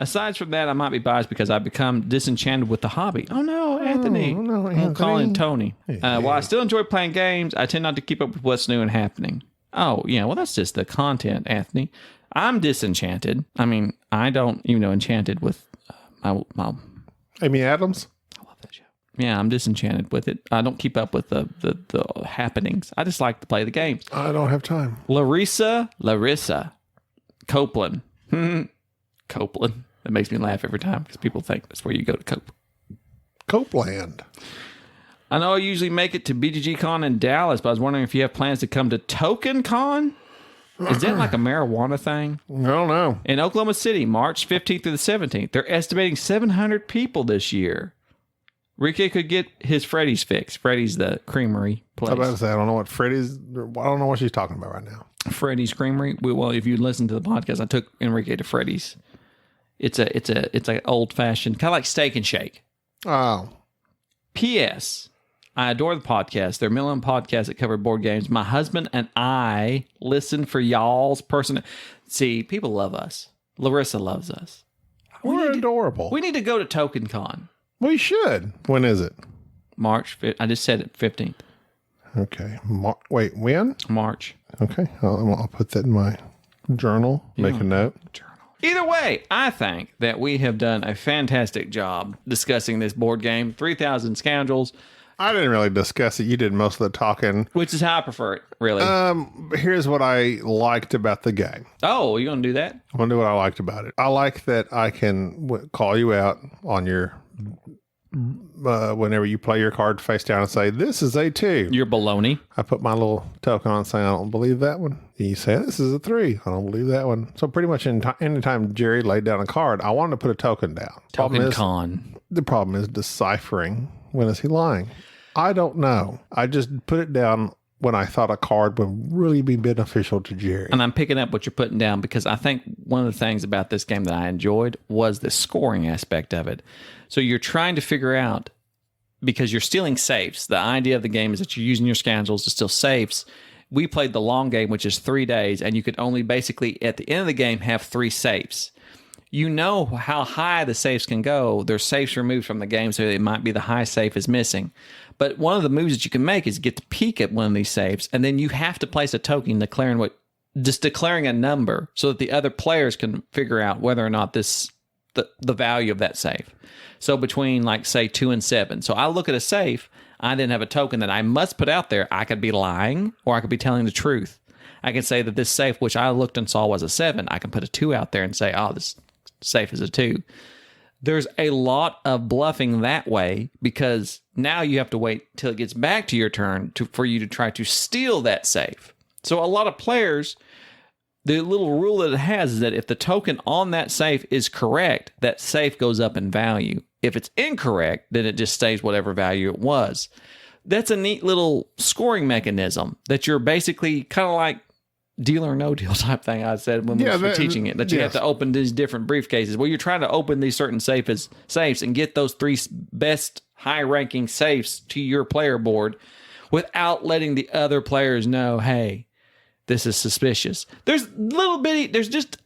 Aside from that, I might be biased because I've become disenchanted with the hobby. Oh no, Anthony! no, I'm calling Anthony. Tony. While I still enjoy playing games, I tend not to keep up with what's new and happening. Oh yeah, well that's just the content, Anthony. I'm disenchanted. I mean, I don't even know enchanted with my. Amy Adams? I love that show. Yeah, I'm disenchanted with it. I don't keep up with the happenings. I just like to play the games. I don't have time. Larissa Copeland. Copeland. That makes me laugh every time because people think that's where you go to cope. Copeland. I know I usually make it to BGG Con in Dallas, but I was wondering if you have plans to come to Token Con? Is that like a marijuana thing? I don't know. In Oklahoma City, March 15th through the 17th. They're estimating 700 people this year. Ricky could get his Freddy's fix. Freddy's the creamery place. I was about to say, I don't know what Freddie's, I don't know what she's talking about right now. Freddy's Creamery. Well, if you listen to the podcast, I took Enrique to Freddy's. It's a old fashioned kind of like Steak and Shake. Oh. P.S. I adore the podcast. They're million podcasts that cover board games. My husband and I listen for y'all's person. See, people love us. Larissa loves us. We're adorable. We need to go to Token Con. We should. When is it? March. I just said it. 15th. Okay. Wait, when? March. Okay. I'll put that in my journal. Make a note. Either way, I think that we have done a fantastic job discussing this board game, 3,000 Scoundrels, I didn't really discuss it. You did most of the talking. which is how I prefer it, really. Here's what I liked about the game. Oh, you going to do that? I'm going to do what I liked about it. I like that I can call you out on your... whenever you play your card face down and say, this is a 2. You're baloney. I put my little token on saying, I don't believe that one. And you say, this is a 3. I don't believe that one. So pretty much anytime Jerry laid down a card, I wanted to put a token down. Token Con. The problem is deciphering. When is he lying? I don't know. I just put it down when I thought a card would really be beneficial to Jerry. And I'm picking up what you're putting down because I think one of the things about this game that I enjoyed was the scoring aspect of it. So you're trying to figure out, because you're stealing safes. The idea of the game is that you're using your Scoundrels to steal safes. We played the long game, which is 3 days, and you could only basically, at the end of the game, have 3 safes. You know how high the safes can go. There's safes removed from the game, so it might be the high safe is missing. But one of the moves that you can make is get to peek at one of these safes, and then you have to place a token declaring a number so that the other players can figure out whether or not the value of that safe. So between, like, say, 2 and 7. So I look at a safe, I then have a token that I must put out there. I could be lying, or I could be telling the truth. I can say that this safe, which I looked and saw was a 7, I can put a 2 out there and say, oh, this safe is a 2. There's a lot of bluffing that way because now you have to wait till it gets back to your turn for you to try to steal that safe. So a lot of players, the little rule that it has is that if the token on that safe is correct, that safe goes up in value. If it's incorrect, then it just stays whatever value it was. That's a neat little scoring mechanism that you're basically kind of like deal or no deal type thing I said when we were teaching it, that you have to open these different briefcases. Well, you're trying to open these certain safes and get those 3 best high-ranking safes to your player board without letting the other players know, hey, this is suspicious. There's just...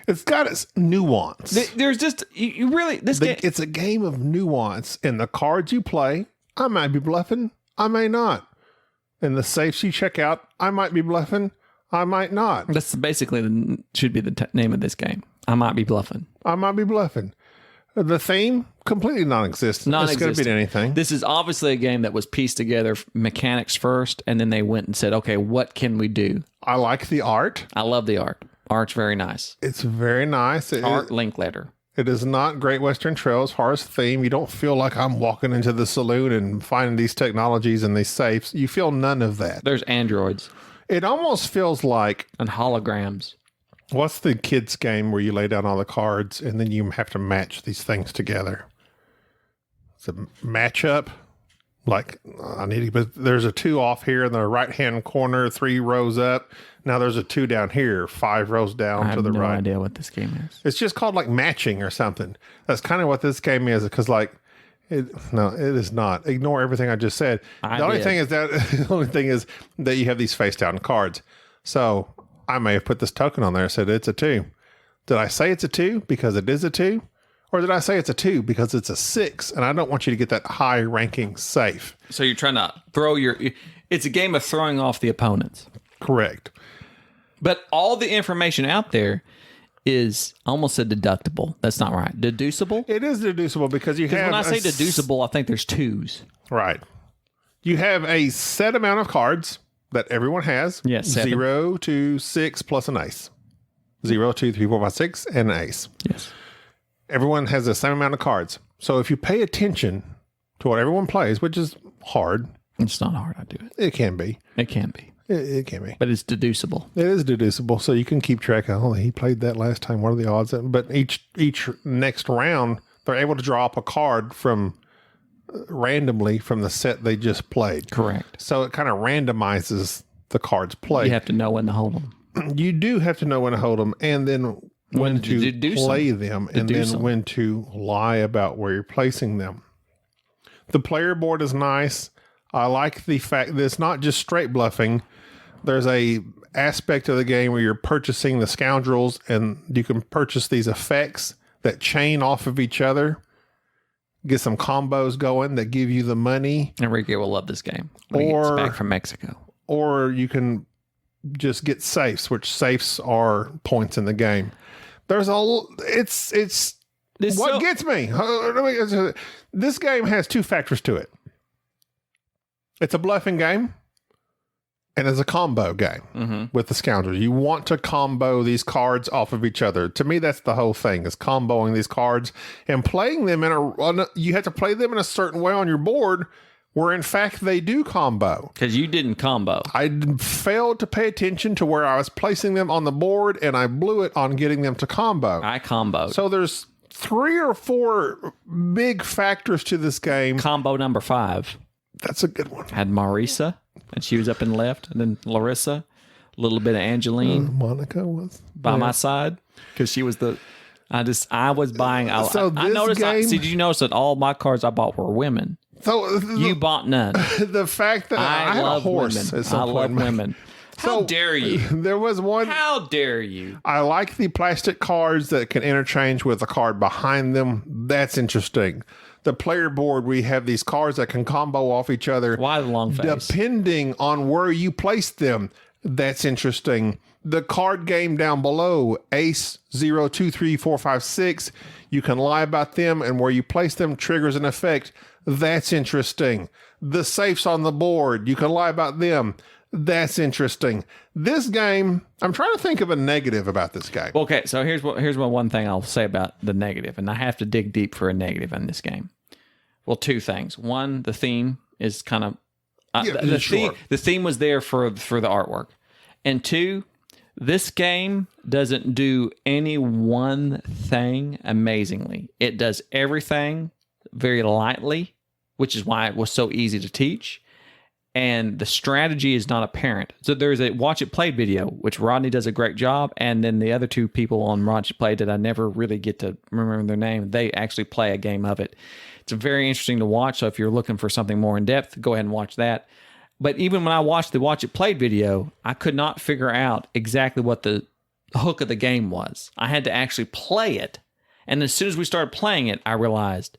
It's got its nuance. There's just... You really... It's a game of nuance. In the cards you play, I might be bluffing, I may not. In the safes you check out, I might be bluffing, I might not. That's basically should be the name of this game. I might be bluffing. I might be bluffing. The theme, completely non-existent. It's going to be anything. This is obviously a game that was pieced together mechanics first, and then they went and said, okay, what can we do? I like the art. I love the art. Art's very nice. It's very nice. Art Linkletter. It is not Great Western Trail as far as theme. You don't feel like I'm walking into the saloon and finding these technologies and these safes. You feel none of that. There's androids. It almost feels like... And holograms. What's the kids' game where you lay down all the cards and then you have to match these things together? It's a matchup. Like, I need to, but there's a 2 off here in the right-hand corner, 3 rows up. Now there's a 2 down here, 5 rows down I to the have no right. idea what this game is. It's just called like matching or something. That's kind of what this game is, because like, no, it is not. Ignore everything I just said. The only thing is that you have these face down cards. So I may have put this token on there and said it's a 2. Did I say it's a 2 because it is a 2? Or did I say it's a 2 because it's a 6 and I don't want you to get that high ranking safe? So you're trying to throw it's a game of throwing off the opponents. Correct. But all the information out there is, I almost said deductible. That's not right. Deducible? It is deducible because you have... When I say deducible, I think there's 2s. Right. You have a set amount of cards that everyone has. Yes, 7. 0 to 6 plus an ace. 0, 2, 3, 4, 5, 6, and an ace. Yes. Everyone has the same amount of cards. So if you pay attention to what everyone plays, which is hard. It's not hard. I do it. It can be. It can be. It can be. But it's deducible. It is deducible. So you can keep track of, oh, he played that last time. What are the odds? But each next round, they're able to draw up a card from randomly from the set they just played. Correct. So it kind of randomizes the cards played. You have to know when to hold them. You do have to know when to hold them, and then when to play them, and then when to lie about where you're placing them. The player board is nice. I like the fact that it's not just straight bluffing. There's a aspect of the game where you're purchasing the Scoundrels, and you can purchase these effects that chain off of each other. Get some combos going that give you the money. Enrique will love this game when he gets back from Mexico. Or you can just get safes, which safes are points in the game. There's it's what gets me. This game has 2 factors to it. It's a bluffing game, and it's a combo game with the Scoundrels. You want to combo these cards off of each other. To me, that's the whole thing, is comboing these cards and playing them you have to play them in a certain way on your board where in fact they do combo. Because you didn't combo. I failed to pay attention to where I was placing them on the board, and I blew it on getting them to combo. I comboed. So there's 3 or 4 big factors to this game. Combo number 5. That's a good one. Had Marisa, and she was up and left, and then Larissa, a little bit of Angeline. Monica was by my side, because she was I was buying. So I noticed. game, did you notice that all my cards I bought were women? So you bought none. The fact that I had a horse. Women. I love women. How dare you? There was one. How dare you? I like the plastic cards that can interchange with the card behind them. That's interesting. The player board, we have these cards that can combo off each other. Why the long face? Depending on where you place them. That's interesting. The card game down below, ace 0, 2, 3, 4, 5, 6. You can lie about them, and where you place them triggers an effect. That's interesting. The safes on the board, you can lie about them. That's interesting. This game, I'm trying to think of a negative about this game. Okay, so here's one thing I'll say about the negative, and I have to dig deep for a negative in this game. Well, 2 things. One, the theme is kind of the theme was there for the artwork, and 2, this game doesn't do any one thing amazingly. It does everything very lightly, which is why it was so easy to teach. And the strategy is not apparent. So there's a watch it played video, which Rodney does a great job. And then the other 2 people on Watch It Played that I never really get to remember their name, they actually play a game of it. It's very interesting to watch. So if you're looking for something more in depth, go ahead and watch that. But even when I watched the Watch It Played video, I could not figure out exactly what the hook of the game was. I had to actually play it. And as soon as we started playing it, I realized,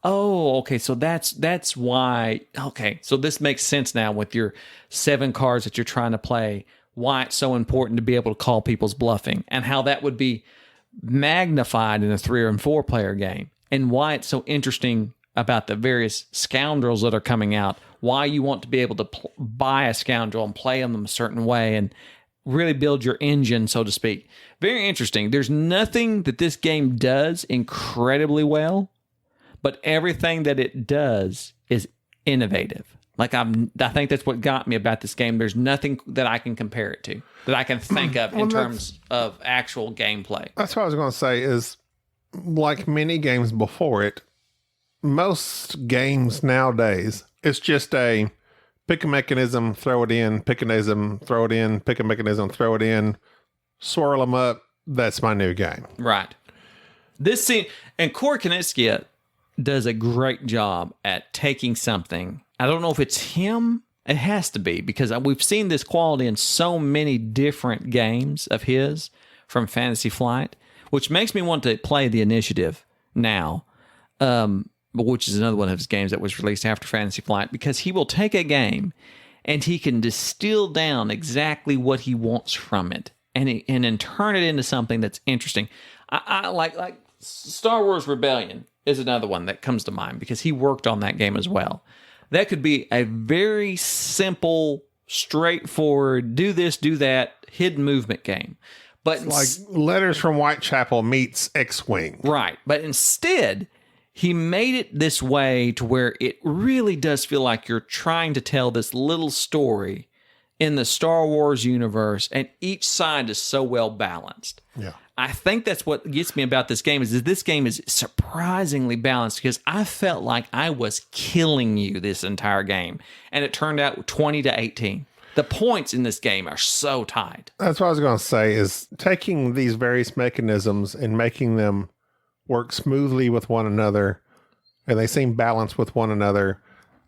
oh, okay, so that's why. Okay, so this makes sense now with your 7 cards that you're trying to play, why it's so important to be able to call people's bluffing, and how that would be magnified in a 3 or 4 player game, and why it's so interesting about the various Scoundrels that are coming out, why you want to be able to buy a Scoundrel and play them a certain way and really build your engine, so to speak. Very interesting. There's nothing that this game does incredibly well, but everything that it does is innovative. Like I think that's what got me about this game. There's nothing that I can compare it to, that I can think of in terms of actual gameplay. That's what I was going to say is, like many games before it, most games nowadays It's just a pick a mechanism, throw it in, pick a mechanism, throw it in, pick a mechanism, throw it in, swirl them up. That's my new game. Right. This scene, and Corey Konieczka does a great job at taking something. I don't know if it's him. It has to be, because we've seen this quality in so many different games of his from Fantasy Flight, which makes me want to play the Initiative now, which is another one of his games that was released after Fantasy Flight, because he will take a game and he can distill down exactly what he wants from it and then turn it into something that's interesting. I like Star Wars Rebellion is another one that comes to mind because he worked on that game as well. That could be a very simple, straightforward, do this, do that, hidden movement game. But Like Letters from Whitechapel meets X-Wing. right. But instead, he made it this way to where it really does feel like you're trying to tell this little story in the Star Wars universe, and each side is so well balanced. Yeah. I think that's what gets me about this game is that this game is surprisingly balanced because I felt like I was killing you this entire game, and it turned out 20-18. The points in this game are so tight. That's what I was going to say is taking these various mechanisms and making them work smoothly with one another, and they seem balanced with one another.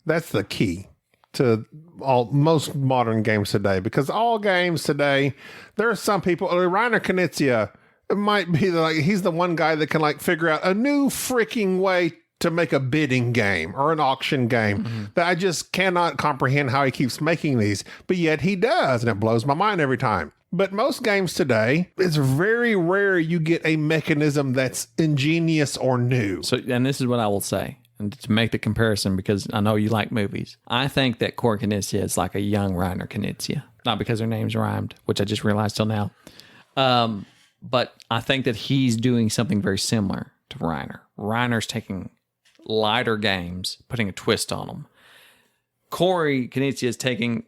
That's the key to most modern games today, because all games today, there are some people, Reiner Knizia might be he's the one guy that can figure out a new freaking way to make a bidding game or an auction game that I just cannot comprehend how he keeps making these, but yet he does, and it blows my mind every time. But most games today, it's very rare you get a mechanism that's ingenious or new. So, and this is what I will say, and to make the comparison, because I know you like movies, I think that Corey Konieczka is like a young Reiner Knizia. Not because their names rhymed, which I just realized till now. But I think that he's doing something very similar to Reiner. Reiner's taking lighter games, putting a twist on them. Corey Konieczka is taking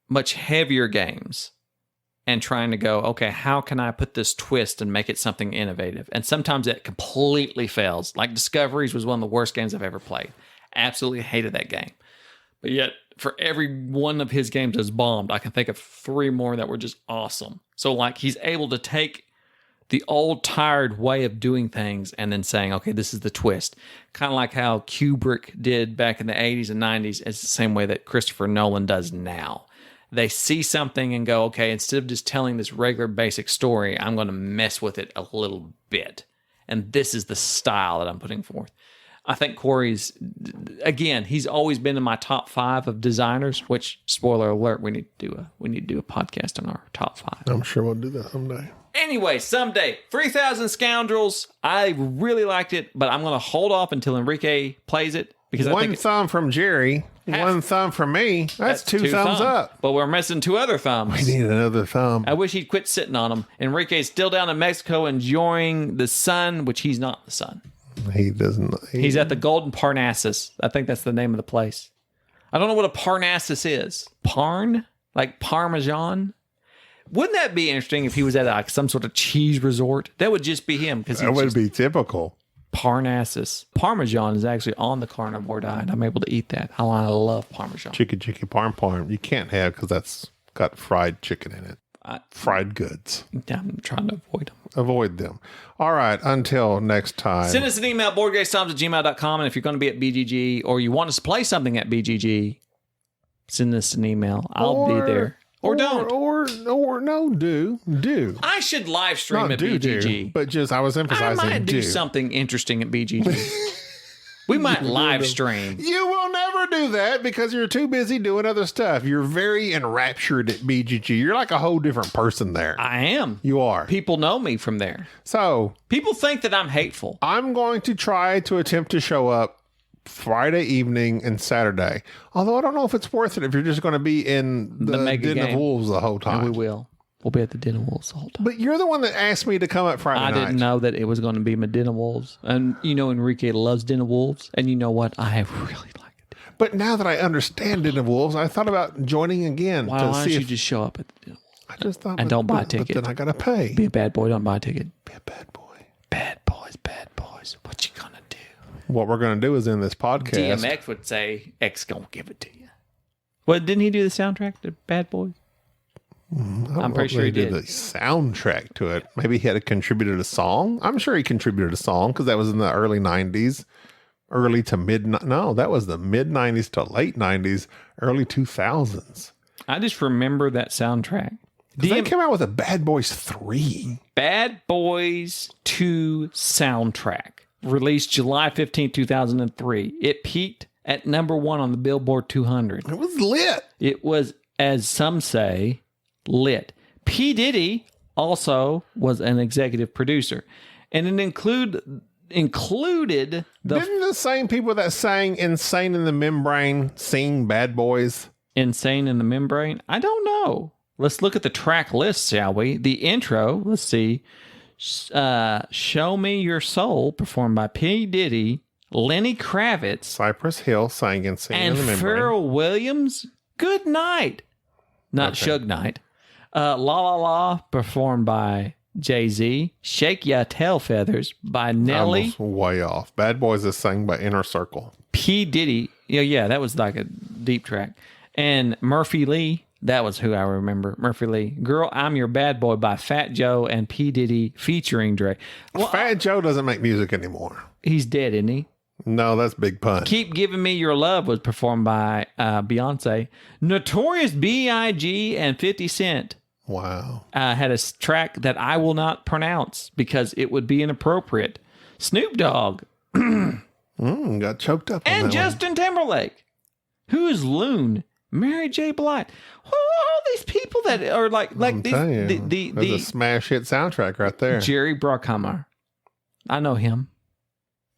much heavier games and trying to go, okay, how can I put this twist and make it something innovative? And sometimes it completely fails. Like Discoveries was one of the worst games I've ever played. Absolutely hated that game. But yet, for every one of his games that's bombed, I can think of 3 more that were just awesome. So he's able to take the old tired way of doing things and then saying, okay, this is the twist. Kind of like how Kubrick did back in the 80s and 90s. It's the same way that Christopher Nolan does now. They see something and go, okay, instead of just telling this regular basic story, I'm going to mess with it a little bit. And this is the style that I'm putting forth. I think Corey's, again, he's always been in my top 5 of designers, which, spoiler alert, we need to do a podcast on our top 5. I'm sure we'll do that someday. Anyway, someday, 3,000 Scoundrels. I really liked it, but I'm going to hold off until Enrique plays it. Because One thumb from Jerry, one thumb from me. That's 2 thumbs up. But we're missing 2 other thumbs. We need another thumb. I wish he'd quit sitting on them. Enrique's still down in Mexico enjoying the sun, which he's not the sun. He doesn't. He's at the Golden Parnassus. I think that's the name of the place. I don't know what a Parnassus is. Parn? Like Parmesan? Wouldn't that be interesting if he was at some sort of cheese resort? That would just be him. That would be typical. Parnassus. Parmesan is actually on the carnivore diet. I'm able to eat that. I love Parmesan. Chicky, parm. You can't have because that's got fried chicken in it. Fried goods. I'm trying to avoid them. Avoid them. All right. Until next time. Send us an email, boardgamesnobs@gmail.com. And if you're going to be at BGG or you want us to play something at BGG, send us an email. I'll be there. Or don't. Or no, do. I should live stream Not at do, BGG. but just, I was emphasizing I might do something interesting at BGG. We might live stream. You will never do that because you're too busy doing other stuff. You're very enraptured at BGG. You're like a whole different person there. I am. You are. People know me from there. So people think that I'm hateful. I'm going to try to attempt to show up Friday evening and Saturday. Although I don't know if it's worth it if you're just going to be in the mega Den of game. Wolves the whole time. And we will. We'll be at the Den of Wolves the whole time. But you're the one that asked me to come up Friday night. I didn't know that it was going to be my Den of Wolves. And Enrique loves Den of Wolves. And you know what? I really like it. But now that I understand Den of Wolves, I thought about joining again. Why don't you just show up at the Den of Wolves? I just thought, and don't buy a ticket. But then I got to pay. Be a bad boy. Don't buy a ticket. Be a bad boy. Bad boys. Bad boys. What you gonna do? What we're going to do is in this podcast. DMX would say, X gonna give it to you. Well, didn't he do the soundtrack to Bad Boys? I'm pretty sure he did. The soundtrack to it. Maybe he had contributed a song. I'm sure he contributed a song because that was in the early 90s, early to mid. No, that was the mid 90s to late 90s, early 2000s. I just remember that soundtrack. They came out with a Bad Boys 3. Bad Boys 2 soundtrack, released July 15, 2003. It peaked at number 1 on the Billboard 200. It was lit. It was, as some say, lit. P. Diddy also was an executive producer, and it included the Didn't the same people that sang Insane in the Membrane sing Bad Boys? Insane in the Membrane? I don't know. Let's look at the track list, shall we? The intro, let's see. Show Me Your Soul, performed by P. Diddy, Lenny Kravitz, Cypress Hill sang Insane and in the Membrane. Pharrell Williams. Good Night. Not Suge Knight. La La La, performed by Jay-Z. Shake Ya Tail Feathers by Nelly. I was way off. Bad Boys is sang by Inner Circle. P. Diddy. Yeah, that was like a deep track. And Murphy Lee. That was who I remember. Murphy Lee. Girl, I'm Your Bad Boy by Fat Joe and P. Diddy featuring Dre. Well, Fat Joe doesn't make music anymore. he's dead, isn't he? No, that's Big Pun. Keep Giving Me Your Love was performed by Beyonce. Notorious B.I.G. and 50 Cent Wow. had a track that I will not pronounce because it would be inappropriate. Snoop Dogg Got choked up on and that Justin Timberlake. Who is Loon? Mary J. Blige. Who are all these people that are like I'm these? telling you, The there's a smash hit soundtrack right there. Jerry Bruckheimer. I know him.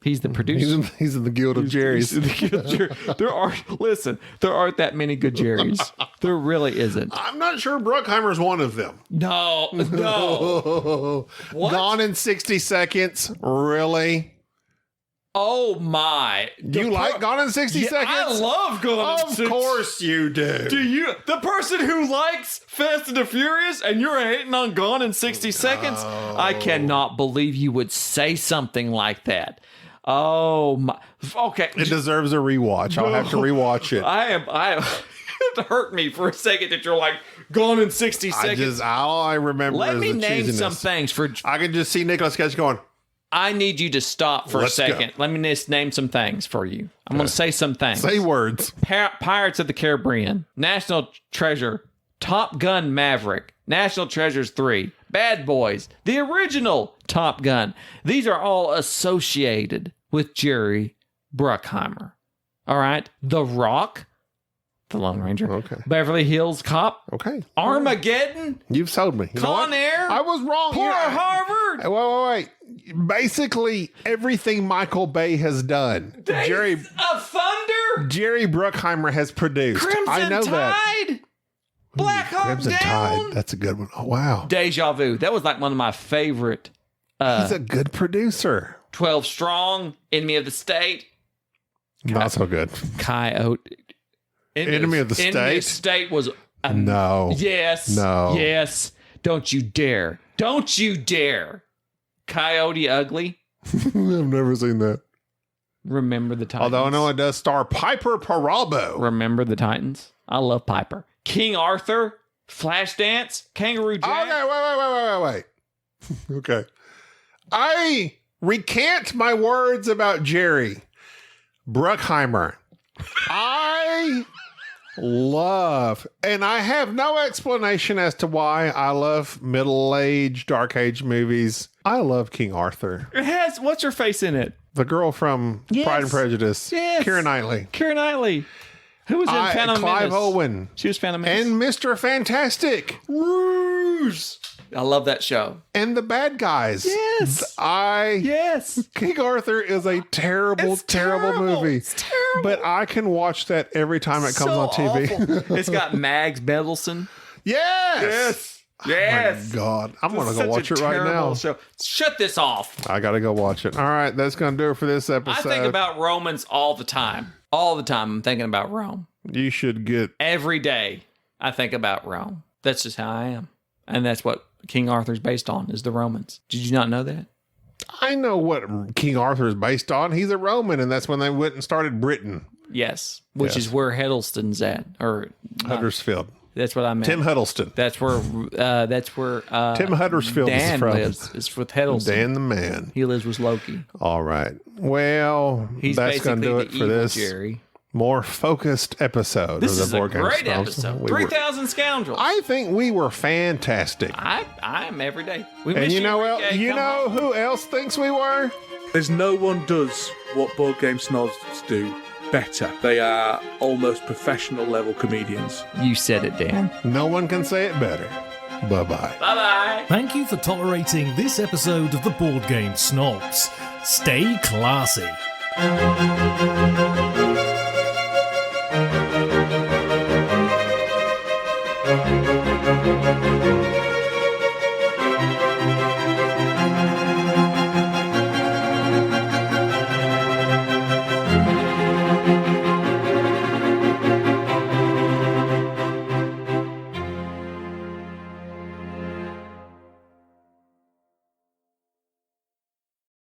He's the producer. He's in the Guild of Jerry's. There aren't that many good Jerrys. There really isn't. I'm not sure Bruckheimer's one of them. No. What? Gone in 60 Seconds. Really? Oh my. You like Gone in 60 Seconds? I love Gone in 60 Of course you do. Do you? The person who likes Fast and the Furious and you're hating on Gone in 60 Seconds? I cannot believe you would say something like that. Oh my. Okay. It deserves a rewatch. I'll have to rewatch it. It hurt me for a second that you're like Gone in 60 seconds. All I remember Let is me the name cheesiness. some things for. I can just see Nicolas Cage going, I need you to stop for Let's a second. go. Let me just name some things for you. I'm going to say some things. say words. Pirates of the Caribbean, National Treasure, Top Gun Maverick, National Treasures 3, Bad Boys, the original Top Gun. These are all associated with Jerry Bruckheimer. All right. The Rock, The Lone Ranger, Okay. Beverly Hills Cop, Okay. Armageddon, You've sold me. You know Con what? Air, I was wrong. Poor Yeah. Harvard. Wait. Basically, everything Michael Bay has done, Jerry Days of Thunder, Bruckheimer has produced. Crimson I know that. Tide, Black Hawk Crimson Down, Tide. That's a good one. Oh, wow. Deja Vu. That was like one of my favorite. He's a good producer. 12 Strong, Enemy of the State, Not so good. Coyote. Enemy of the Enemy of the State? State was. No. Yes. No. Yes. Don't you dare. Don't you dare. Coyote Ugly. I've never seen that. Remember the Titans. Although I know it does star Piper Peralbo. Remember the Titans. I love Piper. King Arthur. Flashdance. Kangaroo Jack. Okay, wait. Okay. I recant my words about Jerry Bruckheimer. I love, and I have no explanation as to why I love middle-aged, dark age movies. I love King Arthur. It has, what's her face in it? The girl from Yes. Pride and Prejudice. Yes. Keira Knightley. Keira Knightley. Who was in Phantom Clive Menace? Owen. She was Phantom Menace. And Mr. Fantastic. Rouge. I love that show. And the bad guys. Yes. Yes. King Arthur is a terrible, It's terrible movie. It's terrible. But I can watch that every time it comes on TV. Awful. It's got Mags Mendelsohn. Yes. Yes. My God. I'm going to Such go watch a it right terrible now. Show. Shut this off. I got to go watch it. All right. That's going to do it for this episode. I think about Romans all the time. All the time I'm thinking about Rome. You should get. Every day I think about Rome. That's just how I am. And that's what King Arthur's based on, is the Romans. Did you not know that? I know what King Arthur is based on. He's a Roman, and that's when they went and started Britain. Yes, which Yes. is where Huddleston's at, or Huddersfield. that's what I meant. Tim Huddleston. That's where Tim Huddersfield Dan is from. lives. It's with Huddleston. Dan the man. He lives with Loki. All right. Well, He's that's going to do basically it for the evil this Jerry. more focused episode This of is the a Board Game great Snobs. episode. We were- 3,000 Scoundrels. I think we were fantastic. I am every day. We And miss you know, Ricky. you Come know on. who else thinks we were? There's no one does what Board Game Snobs do better. They are almost professional level comedians. You said it, Dan. No one can say it better. Bye-bye. Bye-bye. Thank you for tolerating this episode of the Board Game Snobs. Stay classy.